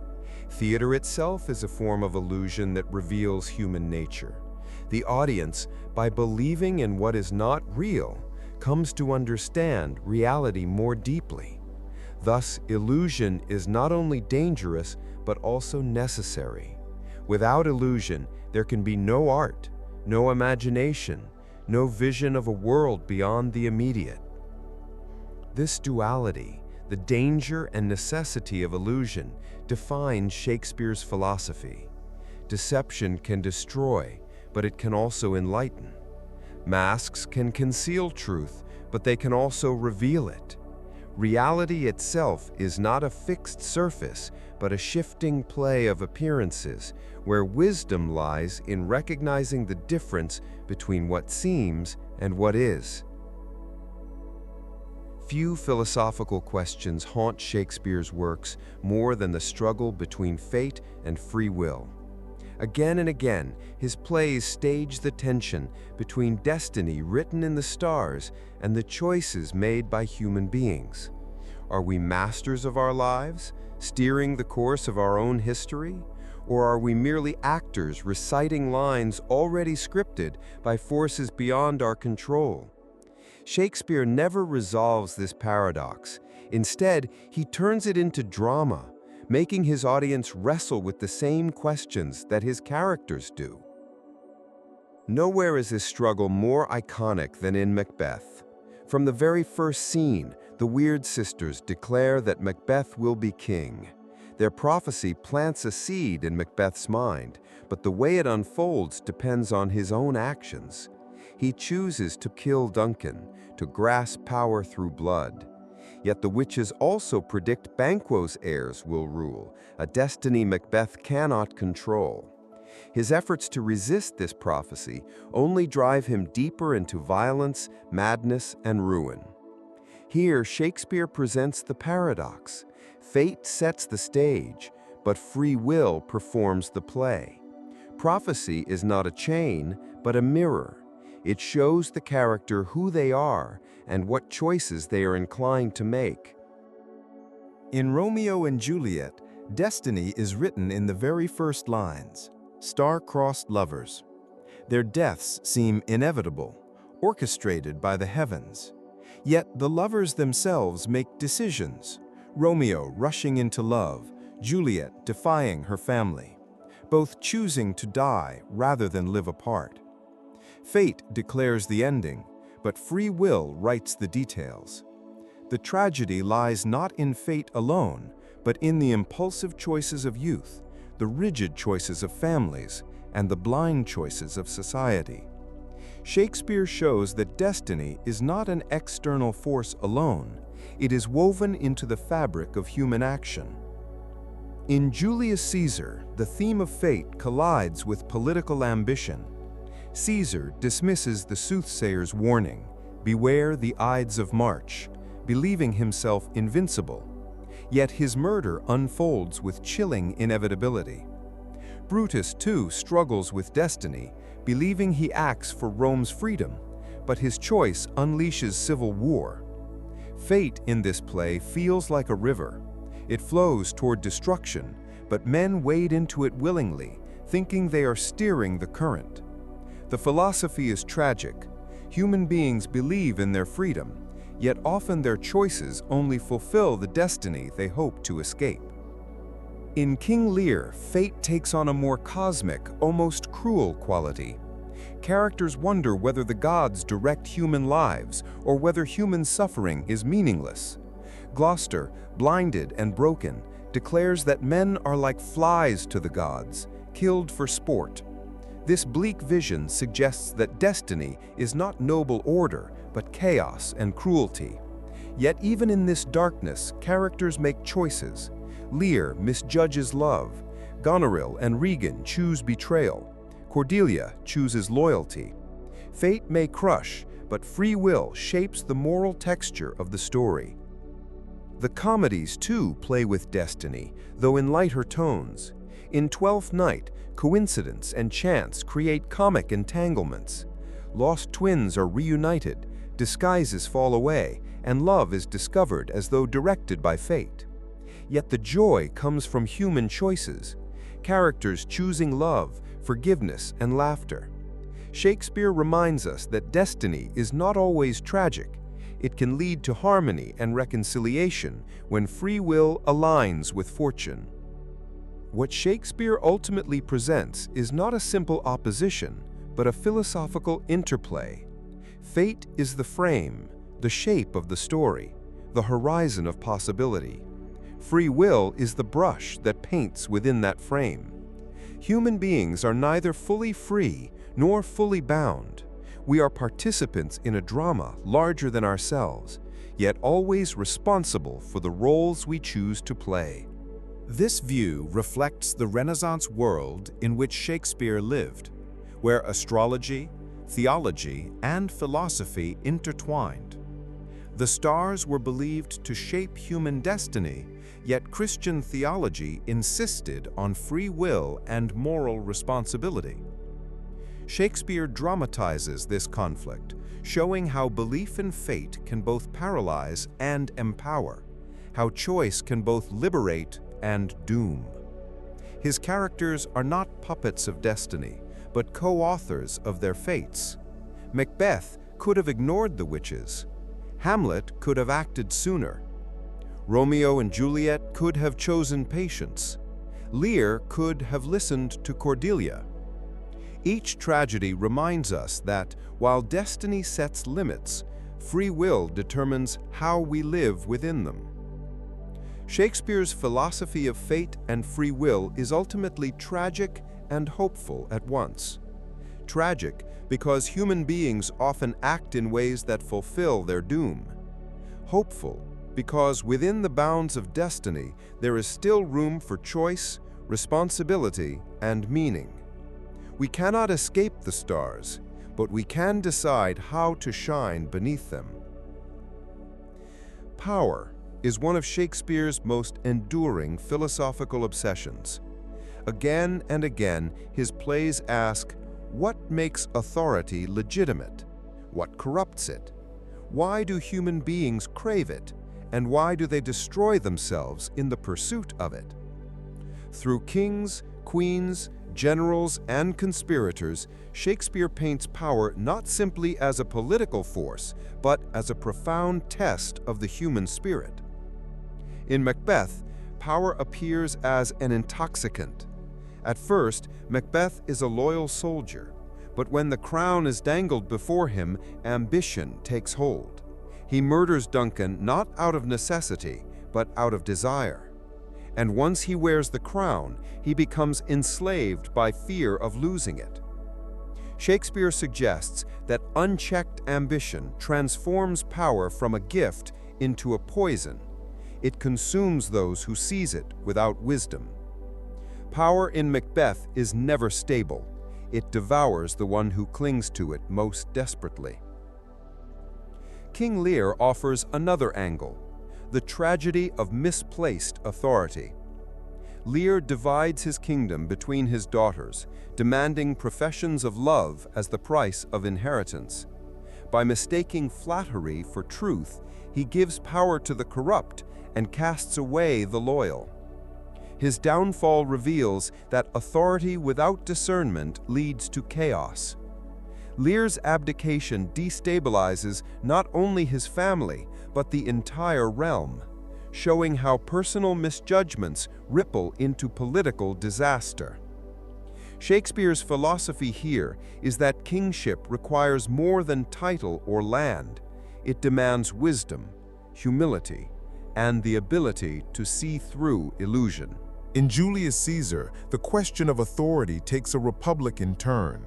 Theater itself is a form of illusion that reveals human nature. The audience, by believing in what is not real, comes to understand reality more deeply. Thus, illusion is not only dangerous, but also necessary. Without illusion, there can be no art, no imagination, no vision of a world beyond the immediate. This duality, the danger and necessity of illusion, defines Shakespeare's philosophy. Deception can destroy, but it can also enlighten. Masks can conceal truth, but they can also reveal it. Reality itself is not a fixed surface, but a shifting play of appearances, where wisdom lies in recognizing the difference between what seems and what is. Few philosophical questions haunt Shakespeare's works more than the struggle between fate and free will. Again and again, his plays stage the tension between destiny written in the stars and the choices made by human beings. Are we masters of our lives, steering the course of our own history? Or are we merely actors reciting lines already scripted by forces beyond our control? Shakespeare never resolves this paradox. Instead, he turns it into drama, making his audience wrestle with the same questions that his characters do. Nowhere is this struggle more iconic than in Macbeth. From the very first scene, the Weird sisters declare that Macbeth will be king. Their prophecy plants a seed in Macbeth's mind, but the way it unfolds depends on his own actions. He chooses to kill Duncan, to grasp power through blood. Yet the witches also predict Banquo's heirs will rule, a destiny Macbeth cannot control. His efforts to resist this prophecy only drive him deeper into violence, madness, and ruin. Here, Shakespeare presents the paradox. Fate sets the stage, but free will performs the play. Prophecy is not a chain, but a mirror. It shows the character who they are and what choices they are inclined to make. In Romeo and Juliet, destiny is written in the very first lines. Star-crossed lovers. Their deaths seem inevitable, orchestrated by the heavens. Yet the lovers themselves make decisions. Romeo rushing into love, Juliet defying her family, both choosing to die rather than live apart. Fate declares the ending, but free will writes the details. The tragedy lies not in fate alone, but in the impulsive choices of youth, the rigid choices of families, and the blind choices of society. Shakespeare shows that destiny is not an external force alone. It is woven into the fabric of human action. In Julius Caesar, the theme of fate collides with political ambition. Caesar dismisses the soothsayer's warning, "Beware the Ides of March," believing himself invincible. Yet his murder unfolds with chilling inevitability. Brutus, too, struggles with destiny, believing he acts for Rome's freedom, but his choice unleashes civil war. Fate in this play feels like a river. It flows toward destruction, but men wade into it willingly, thinking they are steering the current. The philosophy is tragic. Human beings believe in their freedom, yet often their choices only fulfill the destiny they hope to escape. In King Lear, fate takes on a more cosmic, almost cruel quality. Characters wonder whether the gods direct human lives or whether human suffering is meaningless. Gloucester, blinded and broken, declares that men are like flies to the gods, killed for sport. This bleak vision suggests that destiny is not noble order, but chaos and cruelty. Yet even in this darkness, characters make choices. Lear misjudges love. Goneril and Regan choose betrayal. Cordelia chooses loyalty. Fate may crush, but free will shapes the moral texture of the story. The comedies, too, play with destiny, though in lighter tones. In Twelfth Night, coincidence and chance create comic entanglements. Lost twins are reunited, disguises fall away, and love is discovered as though directed by fate. Yet the joy comes from human choices, characters choosing love, forgiveness, and laughter. Shakespeare reminds us that destiny is not always tragic. It can lead to harmony and reconciliation when free will aligns with fortune. What Shakespeare ultimately presents is not a simple opposition, but a philosophical interplay. Fate is the frame, the shape of the story, the horizon of possibility. Free will is the brush that paints within that frame. Human beings are neither fully free nor fully bound. We are participants in a drama larger than ourselves, yet always responsible for the roles we choose to play. This view reflects the Renaissance world in which Shakespeare lived, where astrology, theology, and philosophy intertwined. The stars were believed to shape human destiny, yet Christian theology insisted on free will and moral responsibility. Shakespeare dramatizes this conflict, showing how belief in fate can both paralyze and empower, how choice can both liberate and doom. His characters are not puppets of destiny, but co-authors of their fates. Macbeth could have ignored the witches. Hamlet could have acted sooner. Romeo and Juliet could have chosen patience. Lear could have listened to Cordelia. Each tragedy reminds us that, while destiny sets limits, free will determines how we live within them. Shakespeare's philosophy of fate and free will is ultimately tragic and hopeful at once. Tragic because human beings often act in ways that fulfill their doom. Hopeful because within the bounds of destiny there is still room for choice, responsibility, and meaning. We cannot escape the stars, but we can decide how to shine beneath them. Power is one of Shakespeare's most enduring philosophical obsessions. Again and again, his plays ask, what makes authority legitimate? What corrupts it? Why do human beings crave it? And why do they destroy themselves in the pursuit of it? Through kings, queens, generals, and conspirators, Shakespeare paints power not simply as a political force, but as a profound test of the human spirit. In Macbeth, power appears as an intoxicant. At first, Macbeth is a loyal soldier, but when the crown is dangled before him, ambition takes hold. He murders Duncan not out of necessity, but out of desire. And once he wears the crown, he becomes enslaved by fear of losing it. Shakespeare suggests that unchecked ambition transforms power from a gift into a poison. It consumes those who seize it without wisdom. Power in Macbeth is never stable. It devours the one who clings to it most desperately. King Lear offers another angle, the tragedy of misplaced authority. Lear divides his kingdom between his daughters, demanding professions of love as the price of inheritance. By mistaking flattery for truth, he gives power to the corrupt and casts away the loyal. His downfall reveals that authority without discernment leads to chaos. Lear's abdication destabilizes not only his family, but the entire realm, showing how personal misjudgments ripple into political disaster. Shakespeare's philosophy here is that kingship requires more than title or land. It demands wisdom, humility, and the ability to see through illusion. In Julius Caesar, the question of authority takes a Republican turn.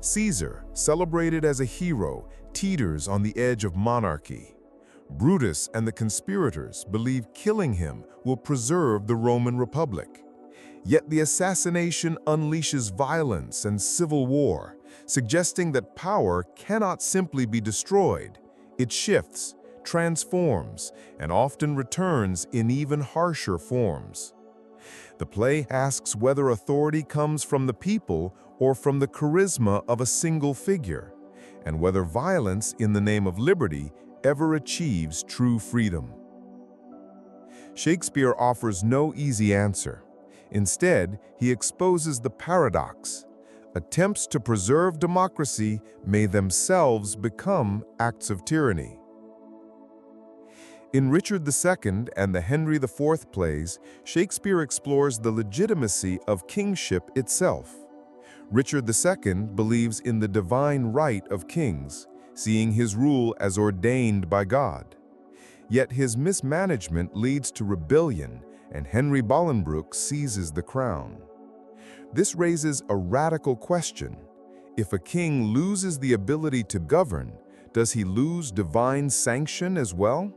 Caesar, celebrated as a hero, teeters on the edge of monarchy. Brutus and the conspirators believe killing him will preserve the Roman Republic. Yet the assassination unleashes violence and civil war, suggesting that power cannot simply be destroyed. It shifts, transforms, and often returns in even harsher forms. The play asks whether authority comes from the people or from the charisma of a single figure, and whether violence in the name of liberty ever achieves true freedom. Shakespeare offers no easy answer. Instead, he exposes the paradox. Attempts to preserve democracy may themselves become acts of tyranny. In Richard II and the Henry IV plays, Shakespeare explores the legitimacy of kingship itself. Richard II believes in the divine right of kings, seeing his rule as ordained by God. Yet his mismanagement leads to rebellion, and Henry Bolingbroke seizes the crown. This raises a radical question. If a king loses the ability to govern, does he lose divine sanction as well?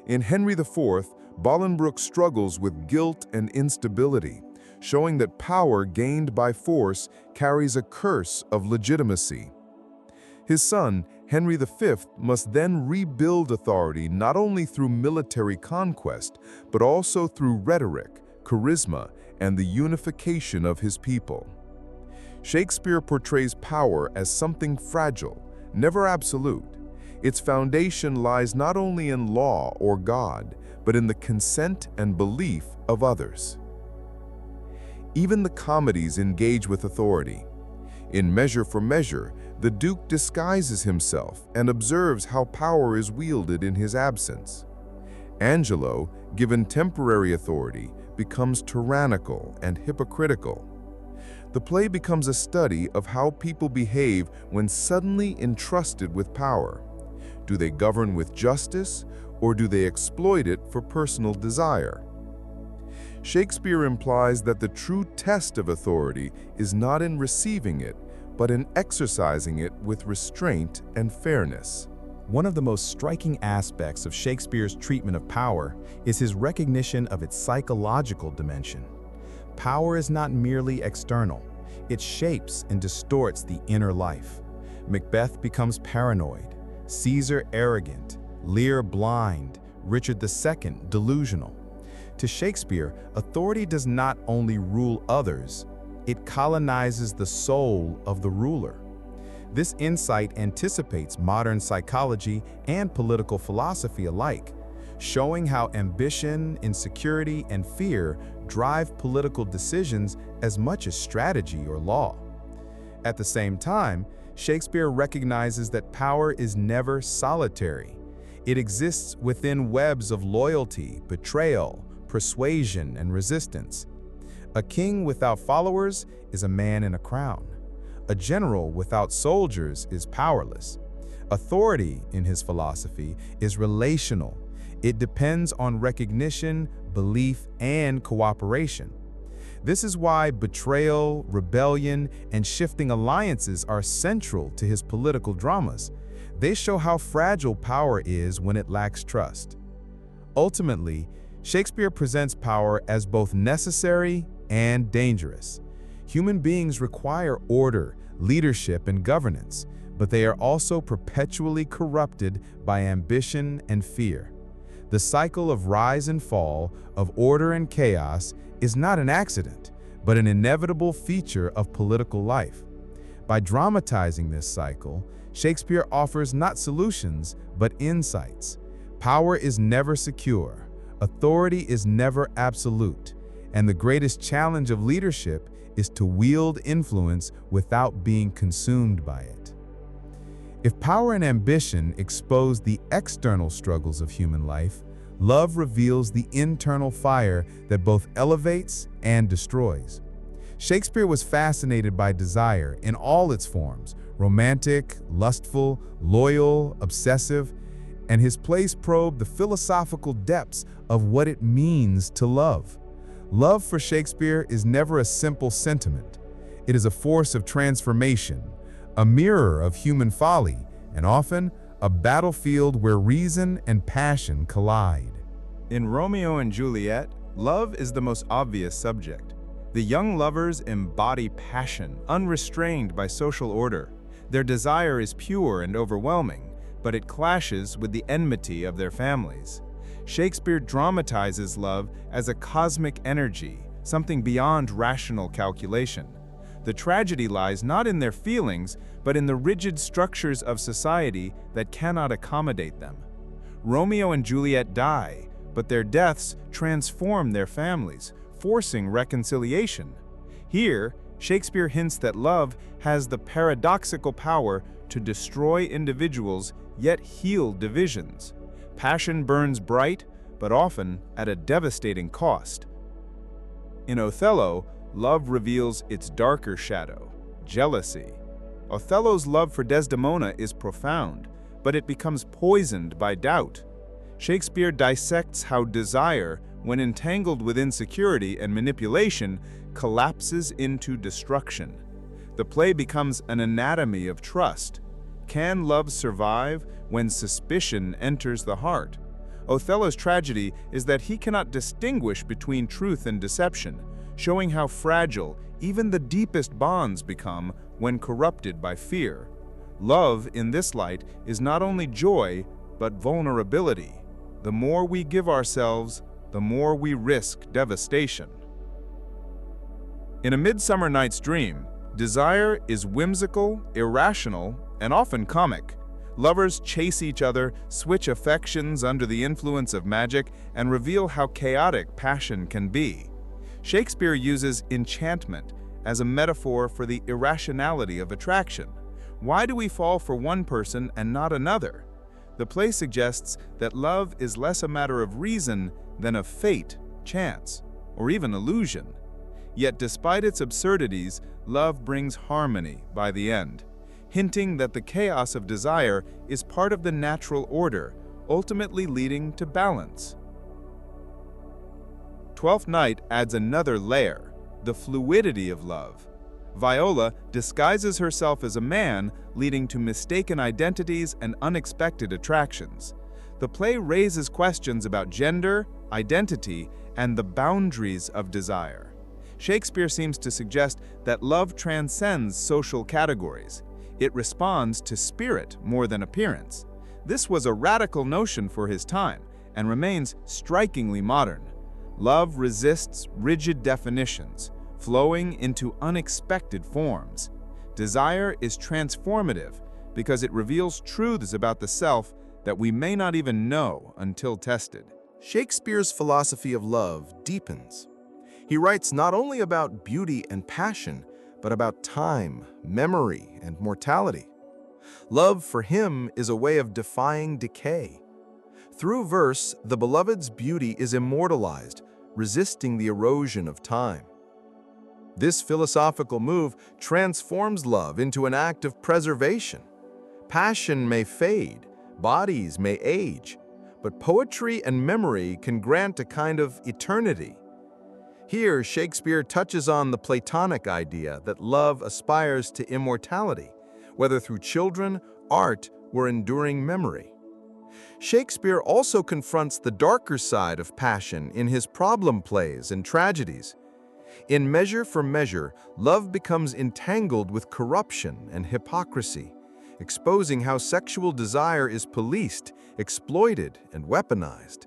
In Henry IV, Bolingbroke struggles with guilt and instability, showing that power gained by force carries a curse of legitimacy. His son, Henry V, must then rebuild authority not only through military conquest, but also through rhetoric, charisma, and the unification of his people. Shakespeare portrays power as something fragile, never absolute. Its foundation lies not only in law or God, but in the consent and belief of others. Even the comedies engage with authority. In Measure for Measure, the Duke disguises himself and observes how power is wielded in his absence. Angelo, given temporary authority, becomes tyrannical and hypocritical. The play becomes a study of how people behave when suddenly entrusted with power. Do they govern with justice, or do they exploit it for personal desire? Shakespeare implies that the true test of authority is not in receiving it, but in exercising it with restraint and fairness. One of the most striking aspects of Shakespeare's treatment of power is his recognition of its psychological dimension. Power is not merely external. It shapes and distorts the inner life. Macbeth becomes paranoid, Caesar arrogant, Lear blind, Richard II delusional. To Shakespeare, authority does not only rule others, it colonizes the soul of the ruler. This insight anticipates modern psychology and political philosophy alike, showing how ambition, insecurity, and fear drive political decisions as much as strategy or law. At the same time, Shakespeare recognizes that power is never solitary. It exists within webs of loyalty, betrayal, persuasion, and resistance. A king without followers is a man in a crown. A general without soldiers is powerless. Authority, in his philosophy, is relational. It depends on recognition, belief, and cooperation. This is why betrayal, rebellion, and shifting alliances are central to his political dramas. They show how fragile power is when it lacks trust. Ultimately, Shakespeare presents power as both necessary and dangerous. Human beings require order, leadership, and governance, but they are also perpetually corrupted by ambition and fear. The cycle of rise and fall, of order and chaos, is not an accident, but an inevitable feature of political life. By dramatizing this cycle, Shakespeare offers not solutions, but insights. Power is never secure, authority is never absolute, and the greatest challenge of leadership is to wield influence without being consumed by it. If power and ambition expose the external struggles of human life, love reveals the internal fire that both elevates and destroys. Shakespeare was fascinated by desire in all its forms, romantic, lustful, loyal, obsessive, and his plays probe the philosophical depths of what it means to love. Love for Shakespeare is never a simple sentiment. It is a force of transformation, a mirror of human folly, and often a battlefield where reason and passion collide. In Romeo and Juliet, love is the most obvious subject. The young lovers embody passion, unrestrained by social order. Their desire is pure and overwhelming, but it clashes with the enmity of their families. Shakespeare dramatizes love as a cosmic energy, something beyond rational calculation. The tragedy lies not in their feelings, but in the rigid structures of society that cannot accommodate them. Romeo and Juliet die, but their deaths transform their families, forcing reconciliation. Here, Shakespeare hints that love has the paradoxical power to destroy individuals yet heal divisions. Passion burns bright, but often at a devastating cost. In Othello, love reveals its darker shadow, jealousy. Othello's love for Desdemona is profound, but it becomes poisoned by doubt. Shakespeare dissects how desire, when entangled with insecurity and manipulation, collapses into destruction. The play becomes an anatomy of trust. Can love survive when suspicion enters the heart? Othello's tragedy is that he cannot distinguish between truth and deception, showing how fragile even the deepest bonds become when corrupted by fear. Love, in this light, is not only joy, but vulnerability. The more we give ourselves, the more we risk devastation. In A Midsummer Night's Dream, desire is whimsical, irrational, and often comic. Lovers chase each other, switch affections under the influence of magic, and reveal how chaotic passion can be. Shakespeare uses enchantment as a metaphor for the irrationality of attraction. Why do we fall for one person and not another? The play suggests that love is less a matter of reason than of fate, chance, or even illusion. Yet despite its absurdities, love brings harmony by the end, hinting that the chaos of desire is part of the natural order, ultimately leading to balance. Twelfth Night adds another layer, the fluidity of love. Viola disguises herself as a man, leading to mistaken identities and unexpected attractions. The play raises questions about gender, identity, and the boundaries of desire. Shakespeare seems to suggest that love transcends social categories. It responds to spirit more than appearance. This was a radical notion for his time and remains strikingly modern. Love resists rigid definitions, flowing into unexpected forms. Desire is transformative because it reveals truths about the self that we may not even know until tested. Shakespeare's philosophy of love deepens. He writes not only about beauty and passion, but about time, memory, and mortality. Love for him is a way of defying decay. Through verse, the beloved's beauty is immortalized, resisting the erosion of time. This philosophical move transforms love into an act of preservation. Passion may fade, bodies may age, but poetry and memory can grant a kind of eternity. Here, Shakespeare touches on the Platonic idea that love aspires to immortality, whether through children, art, or enduring memory. Shakespeare also confronts the darker side of passion in his problem plays and tragedies. In Measure for Measure, love becomes entangled with corruption and hypocrisy, exposing how sexual desire is policed, exploited, and weaponized.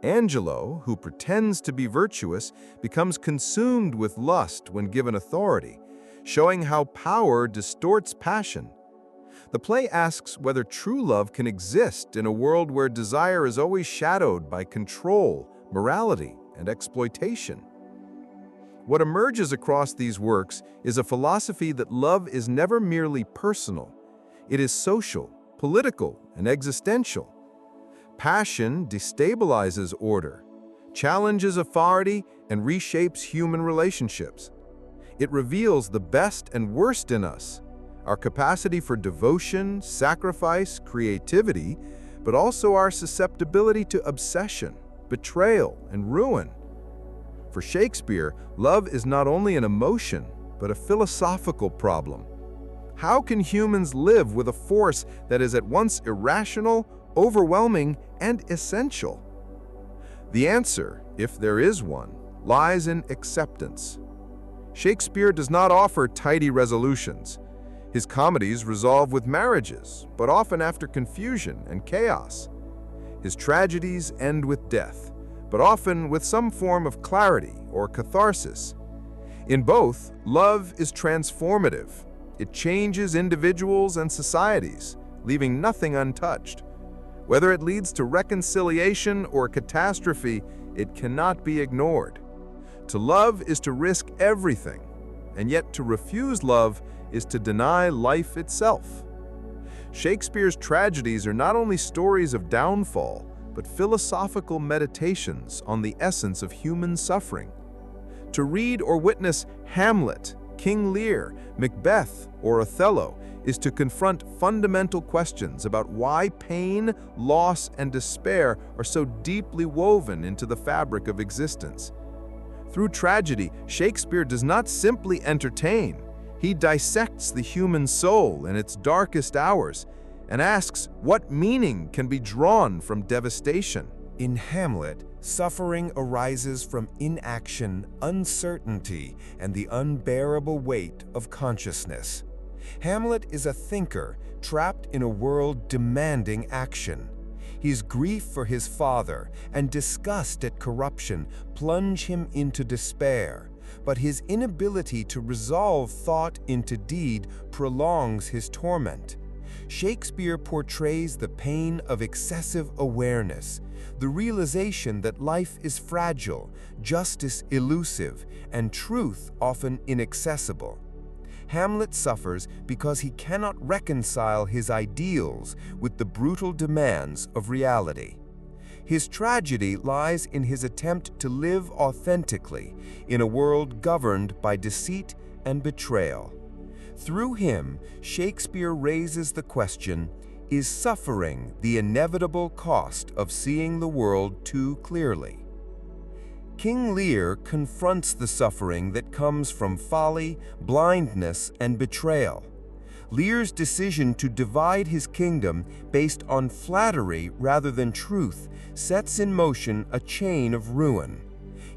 Angelo, who pretends to be virtuous, becomes consumed with lust when given authority, showing how power distorts passion. The play asks whether true love can exist in a world where desire is always shadowed by control, morality, and exploitation. What emerges across these works is a philosophy that love is never merely personal. It is social, political, and existential. Passion destabilizes order, challenges authority, and reshapes human relationships. It reveals the best and worst in us, our capacity for devotion, sacrifice, creativity, but also our susceptibility to obsession, betrayal, and ruin. For Shakespeare, love is not only an emotion, but a philosophical problem. How can humans live with a force that is at once irrational, overwhelming, and essential? The answer, if there is one, lies in acceptance. Shakespeare does not offer tidy resolutions. His comedies resolve with marriages, but often after confusion and chaos. His tragedies end with death, but often with some form of clarity or catharsis. In both, love is transformative. It changes individuals and societies, leaving nothing untouched. Whether it leads to reconciliation or catastrophe, it cannot be ignored. To love is to risk everything, and yet to refuse love is to deny life itself. Shakespeare's tragedies are not only stories of downfall, but philosophical meditations on the essence of human suffering. To read or witness Hamlet, King Lear, Macbeth, or Othello is to confront fundamental questions about why pain, loss, and despair are so deeply woven into the fabric of existence. Through tragedy, Shakespeare does not simply entertain. He dissects the human soul in its darkest hours and asks what meaning can be drawn from devastation. In Hamlet, suffering arises from inaction, uncertainty, and the unbearable weight of consciousness. Hamlet is a thinker trapped in a world demanding action. His grief for his father and disgust at corruption plunge him into despair, but his inability to resolve thought into deed prolongs his torment. Shakespeare portrays the pain of excessive awareness, the realization that life is fragile, justice elusive, and truth often inaccessible. Hamlet suffers because he cannot reconcile his ideals with the brutal demands of reality. His tragedy lies in his attempt to live authentically in a world governed by deceit and betrayal. Through him, Shakespeare raises the question, is suffering the inevitable cost of seeing the world too clearly? King Lear confronts the suffering that comes from folly, blindness, and betrayal. Lear's decision to divide his kingdom based on flattery rather than truth sets in motion a chain of ruin.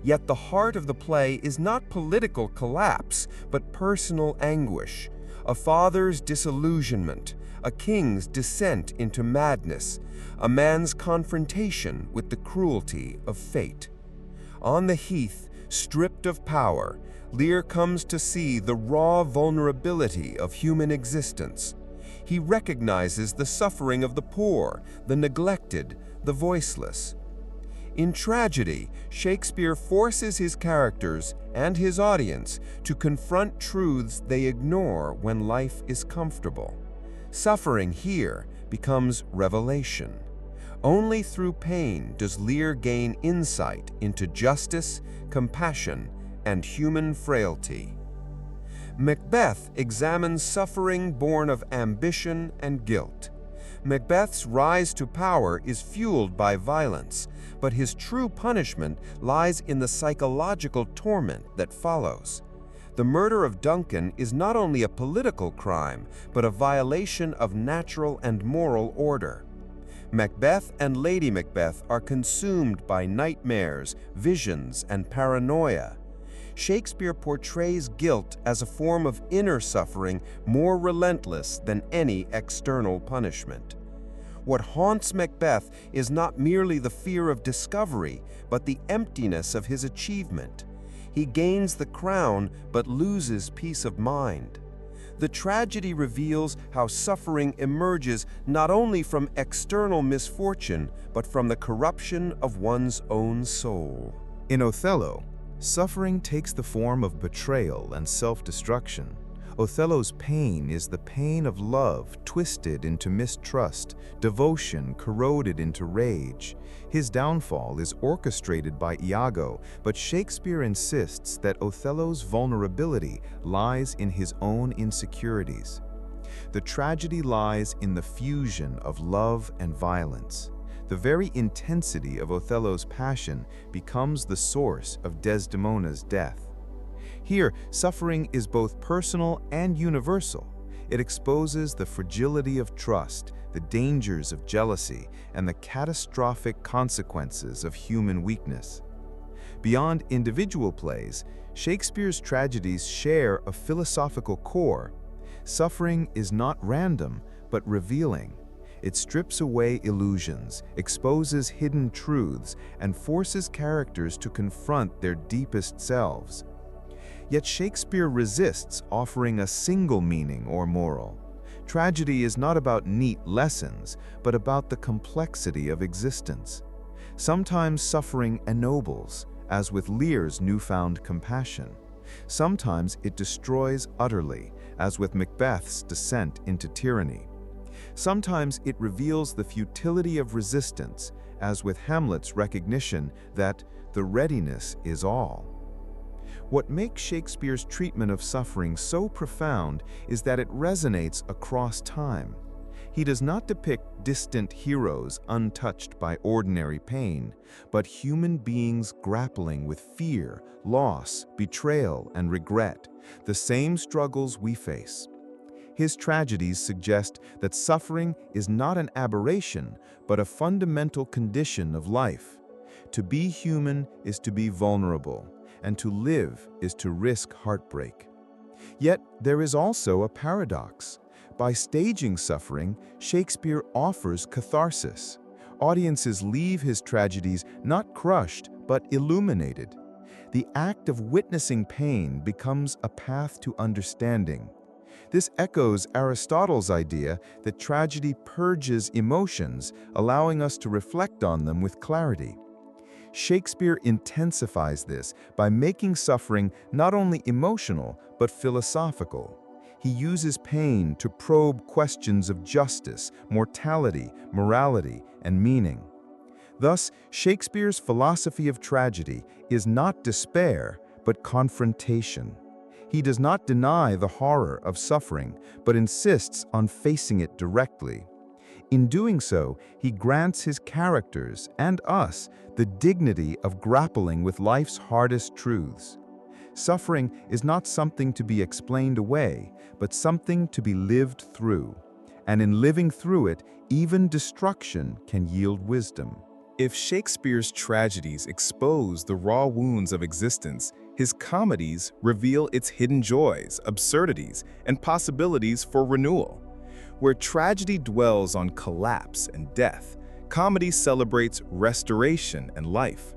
Yet the heart of the play is not political collapse, but personal anguish, a father's disillusionment, a king's descent into madness, a man's confrontation with the cruelty of fate. On the heath, stripped of power, Lear comes to see the raw vulnerability of human existence. He recognizes the suffering of the poor, the neglected, the voiceless. In tragedy, Shakespeare forces his characters and his audience to confront truths they ignore when life is comfortable. Suffering here becomes revelation. Only through pain does Lear gain insight into justice, compassion, and human frailty. Macbeth examines suffering born of ambition and guilt. Macbeth's rise to power is fueled by violence, but his true punishment lies in the psychological torment that follows. The murder of Duncan is not only a political crime, but a violation of natural and moral order. Macbeth and Lady Macbeth are consumed by nightmares, visions, and paranoia. Shakespeare portrays guilt as a form of inner suffering more relentless than any external punishment. What haunts Macbeth is not merely the fear of discovery, but the emptiness of his achievement. He gains the crown but loses peace of mind. The tragedy reveals how suffering emerges not only from external misfortune, but from the corruption of one's own soul. In Othello, suffering takes the form of betrayal and self-destruction. Othello's pain is the pain of love twisted into mistrust, devotion corroded into rage. His downfall is orchestrated by Iago, but Shakespeare insists that Othello's vulnerability lies in his own insecurities. The tragedy lies in the fusion of love and violence. The very intensity of Othello's passion becomes the source of Desdemona's death. Here, suffering is both personal and universal. It exposes the fragility of trust, the dangers of jealousy, and the catastrophic consequences of human weakness. Beyond individual plays, Shakespeare's tragedies share a philosophical core. Suffering is not random, but revealing. It strips away illusions, exposes hidden truths, and forces characters to confront their deepest selves. Yet Shakespeare resists offering a single meaning or moral. Tragedy is not about neat lessons, but about the complexity of existence. Sometimes suffering ennobles, as with Lear's newfound compassion. Sometimes it destroys utterly, as with Macbeth's descent into tyranny. Sometimes it reveals the futility of resistance, as with Hamlet's recognition that the readiness is all. What makes Shakespeare's treatment of suffering so profound is that it resonates across time. He does not depict distant heroes untouched by ordinary pain, but human beings grappling with fear, loss, betrayal, and regret, the same struggles we face. His tragedies suggest that suffering is not an aberration, but a fundamental condition of life. To be human is to be vulnerable, and to live is to risk heartbreak. Yet there is also a paradox. By staging suffering, Shakespeare offers catharsis. Audiences leave his tragedies not crushed, but illuminated. The act of witnessing pain becomes a path to understanding. This echoes Aristotle's idea that tragedy purges emotions, allowing us to reflect on them with clarity. Shakespeare intensifies this by making suffering not only emotional, but philosophical. He uses pain to probe questions of justice, mortality, morality, and meaning. Thus, Shakespeare's philosophy of tragedy is not despair, but confrontation. He does not deny the horror of suffering, but insists on facing it directly. In doing so, he grants his characters and us the dignity of grappling with life's hardest truths. Suffering is not something to be explained away, but something to be lived through. And in living through it, even destruction can yield wisdom. If Shakespeare's tragedies expose the raw wounds of existence, his comedies reveal its hidden joys, absurdities, and possibilities for renewal. Where tragedy dwells on collapse and death, comedy celebrates restoration and life.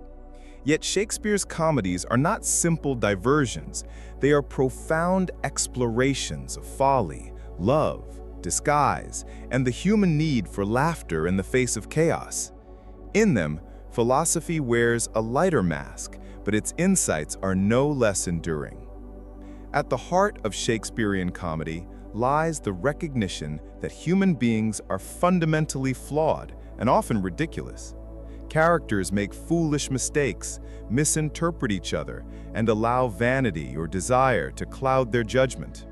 Yet Shakespeare's comedies are not simple diversions. They are profound explorations of folly, love, disguise, and the human need for laughter in the face of chaos. In them, philosophy wears a lighter mask, but its insights are no less enduring. At the heart of Shakespearean comedy lies the recognition that human beings are fundamentally flawed and often ridiculous. Characters make foolish mistakes, misinterpret each other, and allow vanity or desire to cloud their judgment.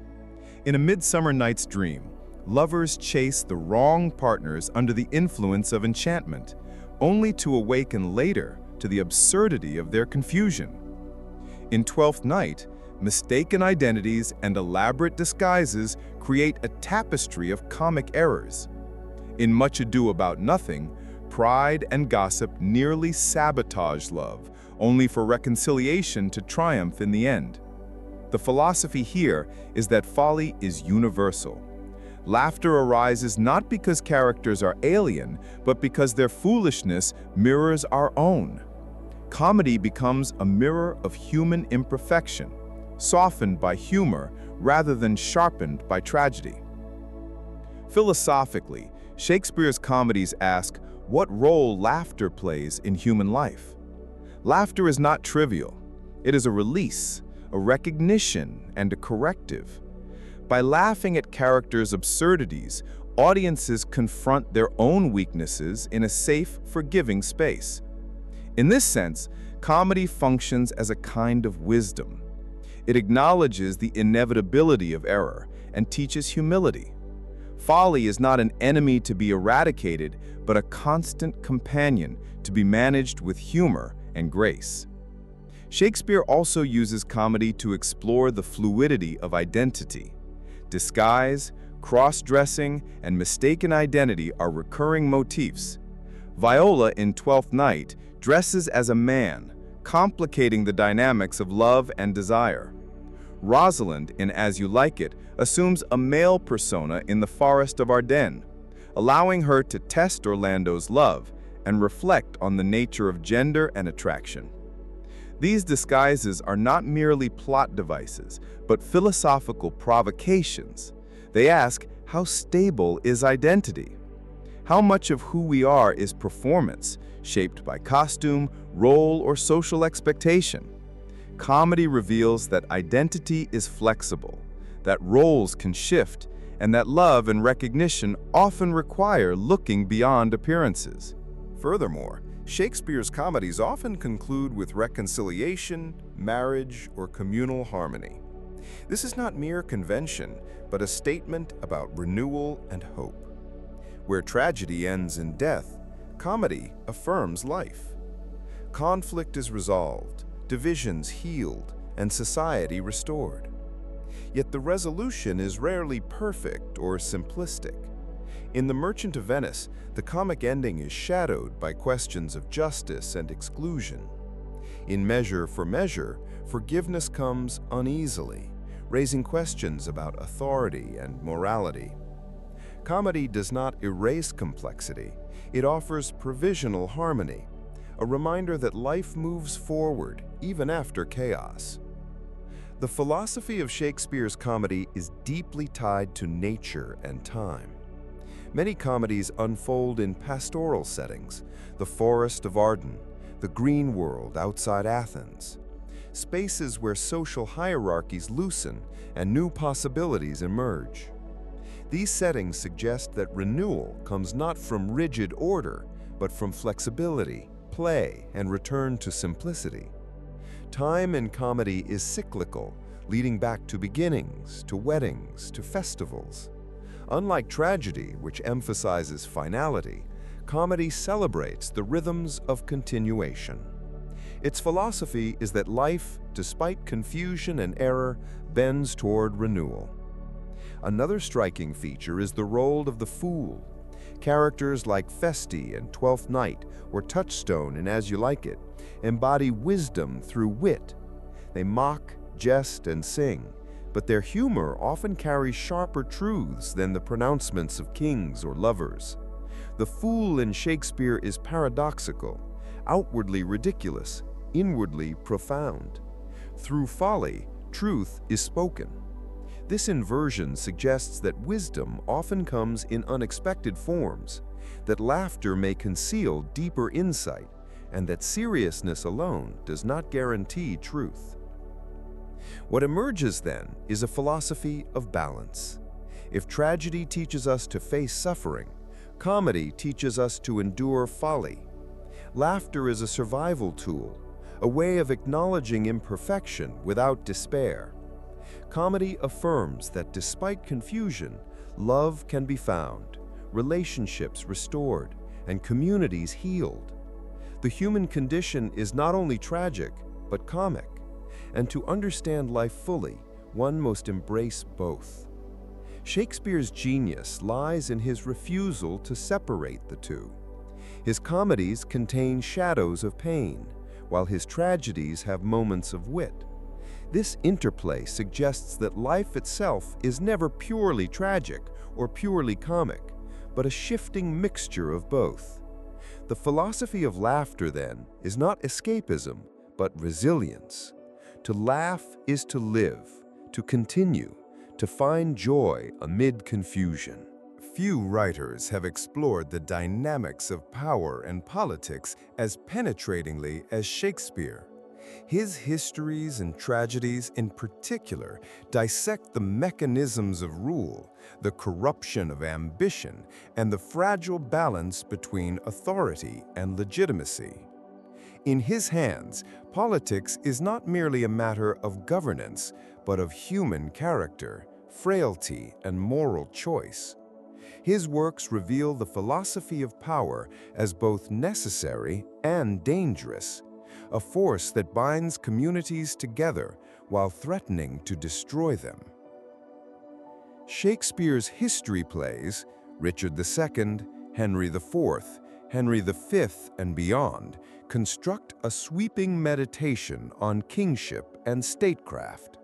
In A Midsummer Night's Dream, lovers chase the wrong partners under the influence of enchantment, only to awaken later to the absurdity of their confusion. In Twelfth Night, mistaken identities and elaborate disguises create a tapestry of comic errors. In Much Ado About Nothing, pride and gossip nearly sabotage love, only for reconciliation to triumph in the end. The philosophy here is that folly is universal. Laughter arises not because characters are alien, but because their foolishness mirrors our own. Comedy becomes a mirror of human imperfection, softened by humor rather than sharpened by tragedy. Philosophically, Shakespeare's comedies ask what role laughter plays in human life. Laughter is not trivial. It is a release, a recognition, and a corrective. By laughing at characters' absurdities, audiences confront their own weaknesses in a safe, forgiving space. In this sense, comedy functions as a kind of wisdom. It acknowledges the inevitability of error and teaches humility. Folly is not an enemy to be eradicated, but a constant companion to be managed with humor and grace. Shakespeare also uses comedy to explore the fluidity of identity. Disguise, cross-dressing, and mistaken identity are recurring motifs. Viola in Twelfth Night dresses as a man, complicating the dynamics of love and desire. Rosalind in As You Like It assumes a male persona in the Forest of Ardennes, allowing her to test Orlando's love and reflect on the nature of gender and attraction. These disguises are not merely plot devices, but philosophical provocations. They ask, how stable is identity? How much of who we are is performance, shaped by costume, role, or social expectation? Comedy reveals that identity is flexible, that roles can shift, and that love and recognition often require looking beyond appearances. Furthermore, Shakespeare's comedies often conclude with reconciliation, marriage, or communal harmony. This is not mere convention, but a statement about renewal and hope. Where tragedy ends in death, comedy affirms life. Conflict is resolved, divisions healed, and society restored. Yet the resolution is rarely perfect or simplistic. In The Merchant of Venice, the comic ending is shadowed by questions of justice and exclusion. In Measure for Measure, forgiveness comes uneasily, raising questions about authority and morality. Comedy does not erase complexity, it offers provisional harmony, a reminder that life moves forward even after chaos. The philosophy of Shakespeare's comedy is deeply tied to nature and time. Many comedies unfold in pastoral settings, the Forest of Arden, the green world outside Athens, spaces where social hierarchies loosen and new possibilities emerge. These settings suggest that renewal comes not from rigid order, but from flexibility, play, and return to simplicity. Time in comedy is cyclical, leading back to beginnings, to weddings, to festivals. Unlike tragedy, which emphasizes finality, comedy celebrates the rhythms of continuation. Its philosophy is that life, despite confusion and error, bends toward renewal. Another striking feature is the role of the fool. Characters like Feste in Twelfth Night or Touchstone in As You Like It embody wisdom through wit. They mock, jest, and sing, but their humor often carries sharper truths than the pronouncements of kings or lovers. The fool in Shakespeare is paradoxical, outwardly ridiculous, inwardly profound. Through folly, truth is spoken. This inversion suggests that wisdom often comes in unexpected forms, that laughter may conceal deeper insight, and that seriousness alone does not guarantee truth. What emerges then is a philosophy of balance. If tragedy teaches us to face suffering, comedy teaches us to endure folly. Laughter is a survival tool, a way of acknowledging imperfection without despair. Comedy affirms that despite confusion, love can be found, relationships restored, and communities healed. The human condition is not only tragic, but comic, and to understand life fully, one must embrace both. Shakespeare's genius lies in his refusal to separate the two. His comedies contain shadows of pain, while his tragedies have moments of wit. This interplay suggests that life itself is never purely tragic or purely comic, but a shifting mixture of both. The philosophy of laughter, then, is not escapism, but resilience. To laugh is to live, to continue, to find joy amid confusion. Few writers have explored the dynamics of power and politics as penetratingly as Shakespeare. His histories and tragedies in particular dissect the mechanisms of rule, the corruption of ambition, and the fragile balance between authority and legitimacy. In his hands, politics is not merely a matter of governance, but of human character, frailty, and moral choice. His works reveal the philosophy of power as both necessary and dangerous, a force that binds communities together while threatening to destroy them. Shakespeare's history plays, Richard II, Henry IV, Henry V, and beyond, construct a sweeping meditation on kingship and statecraft.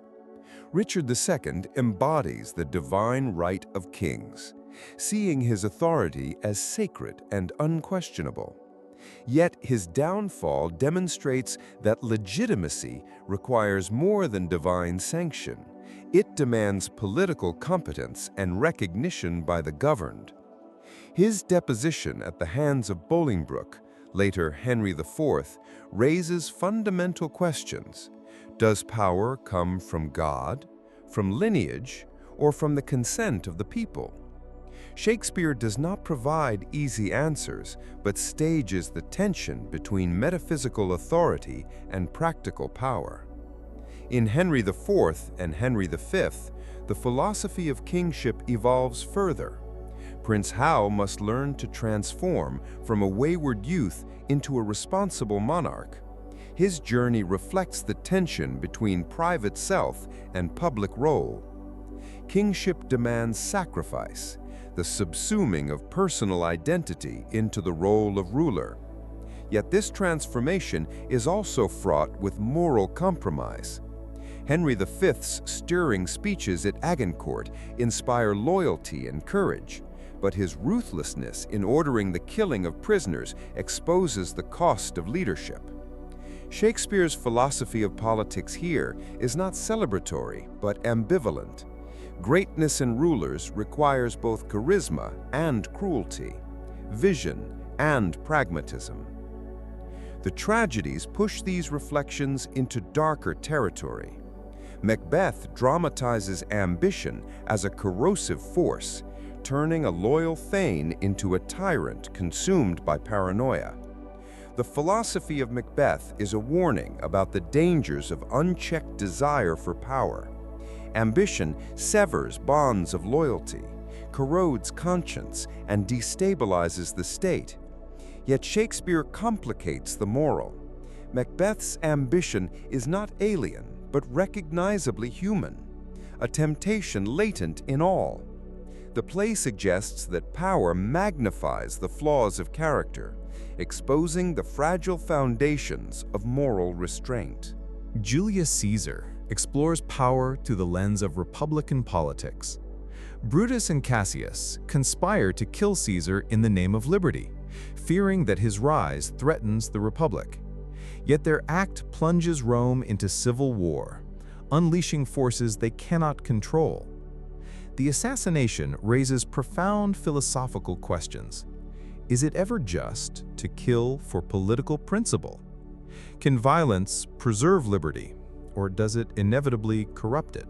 Richard II embodies the divine right of kings, seeing his authority as sacred and unquestionable. Yet his downfall demonstrates that legitimacy requires more than divine sanction. It demands political competence and recognition by the governed. His deposition at the hands of Bolingbroke, later Henry IV, raises fundamental questions. Does power come from God, from lineage, or from the consent of the people? Shakespeare does not provide easy answers, but stages the tension between metaphysical authority and practical power. In Henry IV and Henry V, the philosophy of kingship evolves further. Prince Hal must learn to transform from a wayward youth into a responsible monarch. His journey reflects the tension between private self and public role. Kingship demands sacrifice, the subsuming of personal identity into the role of ruler. Yet this transformation is also fraught with moral compromise. Henry V's stirring speeches at Agincourt inspire loyalty and courage, but his ruthlessness in ordering the killing of prisoners exposes the cost of leadership. Shakespeare's philosophy of politics here is not celebratory, but ambivalent. Greatness in rulers requires both charisma and cruelty, vision and pragmatism. The tragedies push these reflections into darker territory. Macbeth dramatizes ambition as a corrosive force, turning a loyal thane into a tyrant consumed by paranoia. The philosophy of Macbeth is a warning about the dangers of unchecked desire for power. Ambition severs bonds of loyalty, corrodes conscience, and destabilizes the state. Yet Shakespeare complicates the moral. Macbeth's ambition is not alien, but recognizably human, a temptation latent in all. The play suggests that power magnifies the flaws of character, exposing the fragile foundations of moral restraint. Julius Caesar explores power through the lens of republican politics. Brutus and Cassius conspire to kill Caesar in the name of liberty, fearing that his rise threatens the republic. Yet their act plunges Rome into civil war, unleashing forces they cannot control. The assassination raises profound philosophical questions. Is it ever just to kill for political principle? Can violence preserve liberty, or does it inevitably corrupt it?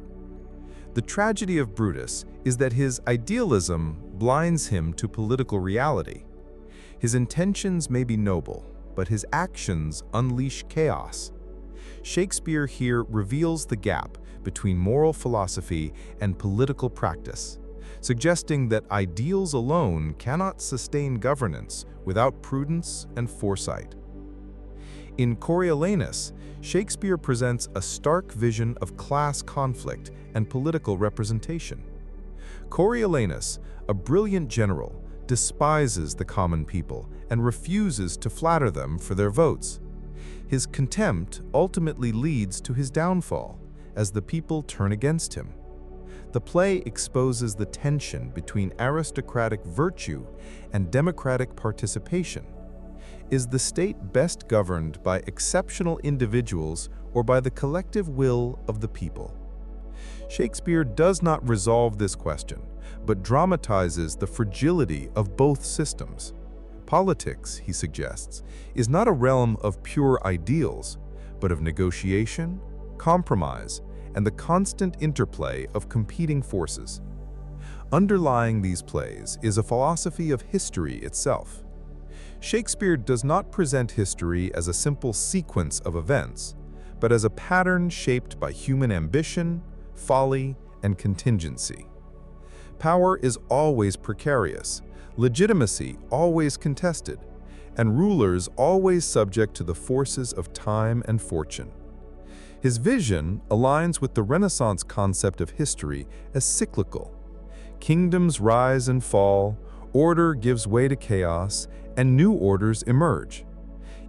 The tragedy of Brutus is that his idealism blinds him to political reality. His intentions may be noble, but his actions unleash chaos. Shakespeare here reveals the gap between moral philosophy and political practice, suggesting that ideals alone cannot sustain governance without prudence and foresight. In Coriolanus, Shakespeare presents a stark vision of class conflict and political representation. Coriolanus, a brilliant general, despises the common people and refuses to flatter them for their votes. His contempt ultimately leads to his downfall, as the people turn against him. The play exposes the tension between aristocratic virtue and democratic participation. Is the state best governed by exceptional individuals or by the collective will of the people? Shakespeare does not resolve this question, but dramatizes the fragility of both systems. Politics, he suggests, is not a realm of pure ideals, but of negotiation, compromise, and the constant interplay of competing forces. Underlying these plays is a philosophy of history itself. Shakespeare does not present history as a simple sequence of events, but as a pattern shaped by human ambition, folly, and contingency. Power is always precarious, legitimacy always contested, and rulers always subject to the forces of time and fortune. His vision aligns with the Renaissance concept of history as cyclical. Kingdoms rise and fall, order gives way to chaos, and new orders emerge.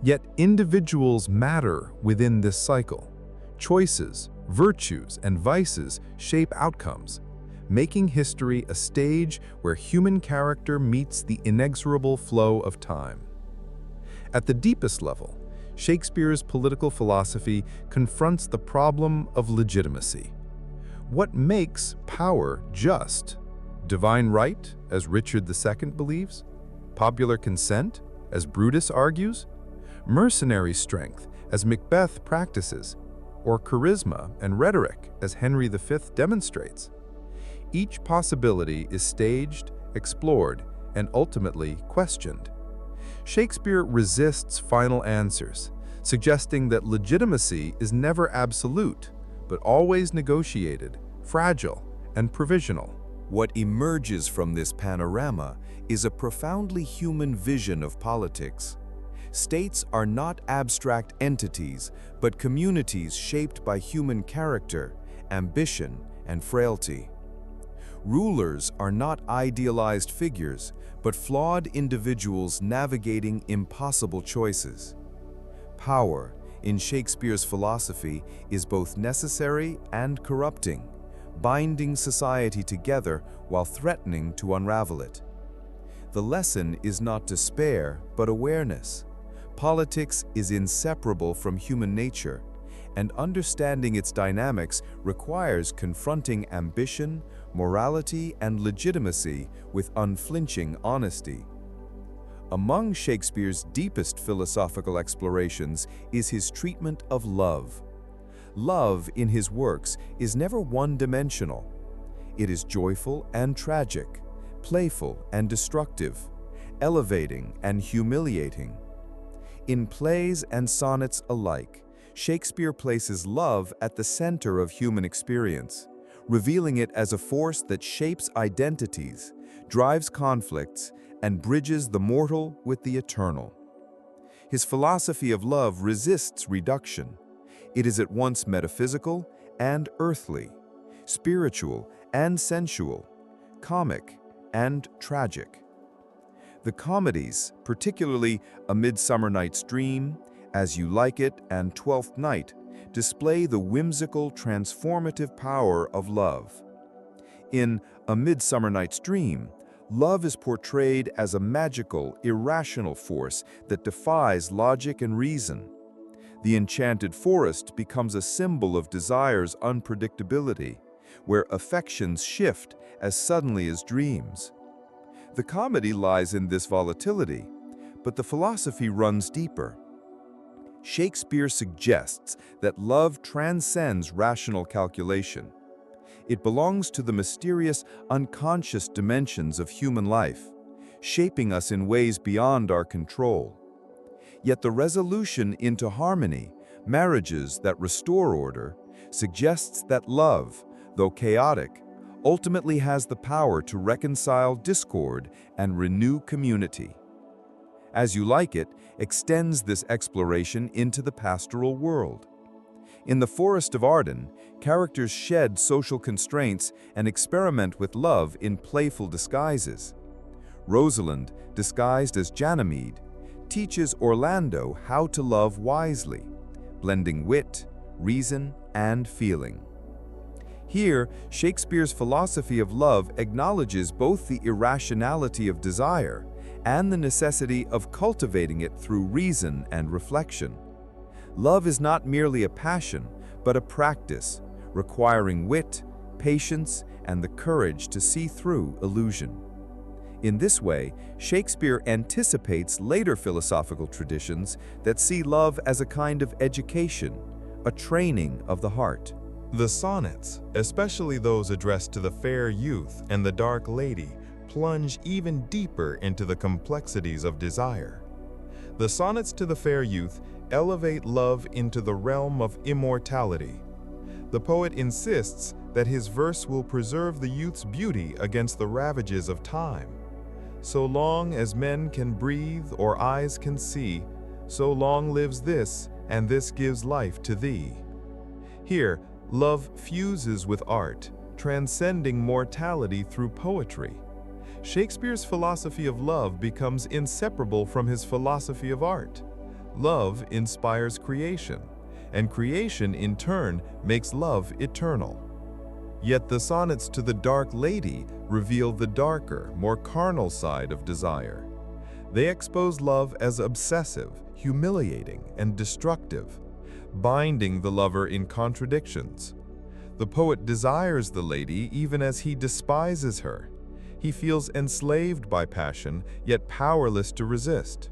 Yet individuals matter within this cycle. Choices, virtues, and vices shape outcomes, making history a stage where human character meets the inexorable flow of time. At the deepest level, Shakespeare's political philosophy confronts the problem of legitimacy. What makes power just? Divine right, as Richard II believes? Popular consent, as Brutus argues? Mercenary strength, as Macbeth practices? Or charisma and rhetoric, as Henry V demonstrates? Each possibility is staged, explored, and ultimately questioned. Shakespeare resists final answers, suggesting that legitimacy is never absolute, but always negotiated, fragile, and provisional. What emerges from this panorama is a profoundly human vision of politics. States are not abstract entities, but communities shaped by human character, ambition, and frailty. Rulers are not idealized figures, but flawed individuals navigating impossible choices. Power, in Shakespeare's philosophy, is both necessary and corrupting, binding society together while threatening to unravel it. The lesson is not despair, but awareness. Politics is inseparable from human nature, and understanding its dynamics requires confronting ambition, morality, and legitimacy with unflinching honesty. Among Shakespeare's deepest philosophical explorations is his treatment of love. Love in his works is never one-dimensional. It is joyful and tragic, playful and destructive, elevating and humiliating. In plays and sonnets alike, Shakespeare places love at the center of human experience, revealing it as a force that shapes identities, drives conflicts, and bridges the mortal with the eternal. His philosophy of love resists reduction. It is at once metaphysical and earthly, spiritual and sensual, comic and tragic. The comedies, particularly A Midsummer Night's Dream, As You Like It, and Twelfth Night, display the whimsical, transformative power of love. In A Midsummer Night's Dream, love is portrayed as a magical, irrational force that defies logic and reason. The enchanted forest becomes a symbol of desire's unpredictability, where affections shift as suddenly as dreams. The comedy lies in this volatility, but the philosophy runs deeper. Shakespeare suggests that love transcends rational calculation. It belongs to the mysterious, unconscious dimensions of human life, shaping us in ways beyond our control. Yet the resolution into harmony, marriages that restore order, suggests that love, though chaotic, ultimately has the power to reconcile discord and renew community. As You Like It extends this exploration into the pastoral world. In The Forest of Arden, characters shed social constraints and experiment with love in playful disguises. Rosalind, disguised as Ganymede, teaches Orlando how to love wisely. blending wit, reason, and feeling. Here, Shakespeare's philosophy of love acknowledges both the irrationality of desire and the necessity of cultivating it through reason and reflection. Love is not merely a passion, but a practice, requiring wit, patience, and the courage to see through illusion. In this way, Shakespeare anticipates later philosophical traditions that see love as a kind of education, a training of the heart. The sonnets, especially those addressed to the fair youth and the dark lady, plunge even deeper into the complexities of desire. The sonnets to the fair youth elevate love into the realm of immortality. The poet insists that his verse will preserve the youth's beauty against the ravages of time. So long as men can breathe or eyes can see, so long lives this, and this gives life to thee. Here, love fuses with art, transcending mortality through poetry. Shakespeare's philosophy of love becomes inseparable from his philosophy of art. Love inspires creation, and creation in turn makes love eternal. Yet the sonnets to the dark lady reveal the darker, more carnal side of desire. They expose love as obsessive, humiliating, and destructive, binding the lover in contradictions. The poet desires the lady even as he despises her. He feels enslaved by passion, yet powerless to resist.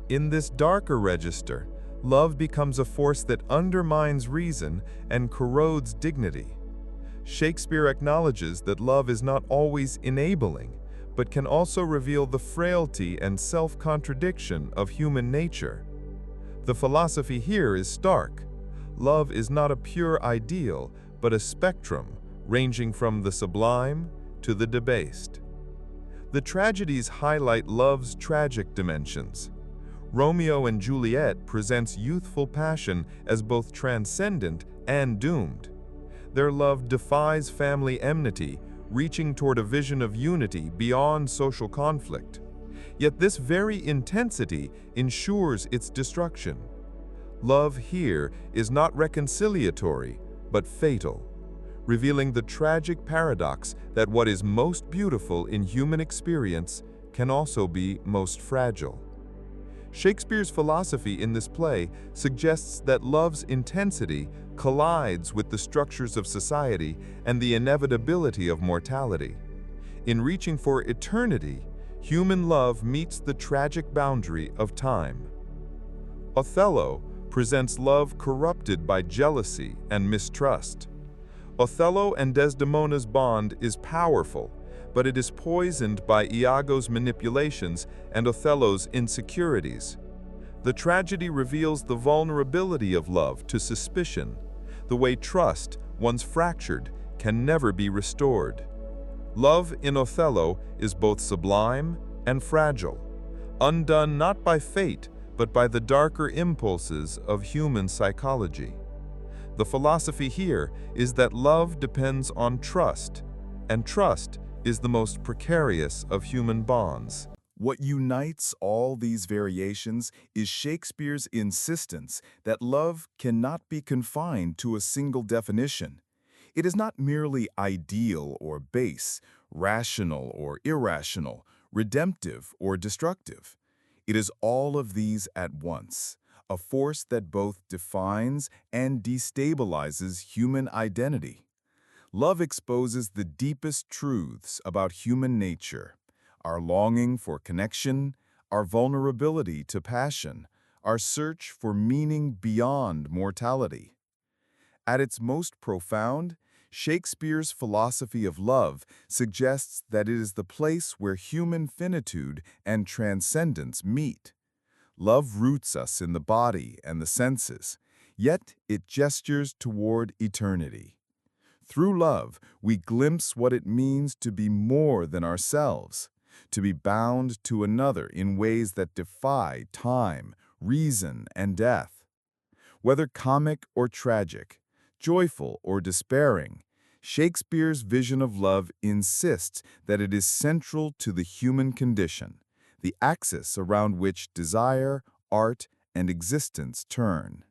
In this darker register, love becomes a force that undermines reason and corrodes dignity. Shakespeare acknowledges that love is not always enabling, but can also reveal the frailty and self-contradiction of human nature. The philosophy here is stark. Love is not a pure ideal, but a spectrum ranging from the sublime to the debased. The tragedies highlight love's tragic dimensions. Romeo and Juliet presents youthful passion as both transcendent and doomed. Their love defies family enmity, reaching toward a vision of unity beyond social conflict. Yet this very intensity ensures its destruction. Love here is not reconciliatory, but fatal, revealing the tragic paradox that what is most beautiful in human experience can also be most fragile. Shakespeare's philosophy in this play suggests that love's intensity collides with the structures of society and the inevitability of mortality. In reaching for eternity, human love meets the tragic boundary of time. Othello presents love corrupted by jealousy and mistrust. Othello and Desdemona's bond is powerful, but it is poisoned by Iago's manipulations and Othello's insecurities. The tragedy reveals the vulnerability of love to suspicion, the way trust, once fractured, can never be restored. Love in Othello is both sublime and fragile, undone not by fate, but by the darker impulses of human psychology. The philosophy here is that love depends on trust, and trust is the most precarious of human bonds. What unites all these variations is Shakespeare's insistence that love cannot be confined to a single definition. It is not merely ideal or base, rational or irrational, redemptive or destructive. It is all of these at once, a force that both defines and destabilizes human identity. Love exposes the deepest truths about human nature: our longing for connection, our vulnerability to passion, our search for meaning beyond mortality. At its most profound, Shakespeare's philosophy of love suggests that it is the place where human finitude and transcendence meet. Love roots us in the body and the senses, yet it gestures toward eternity. Through love, we glimpse what it means to be more than ourselves, to be bound to another in ways that defy time, reason, and death. Whether comic or tragic, joyful or despairing, Shakespeare's vision of love insists that it is central to the human condition, the axis around which desire, art, and existence turn.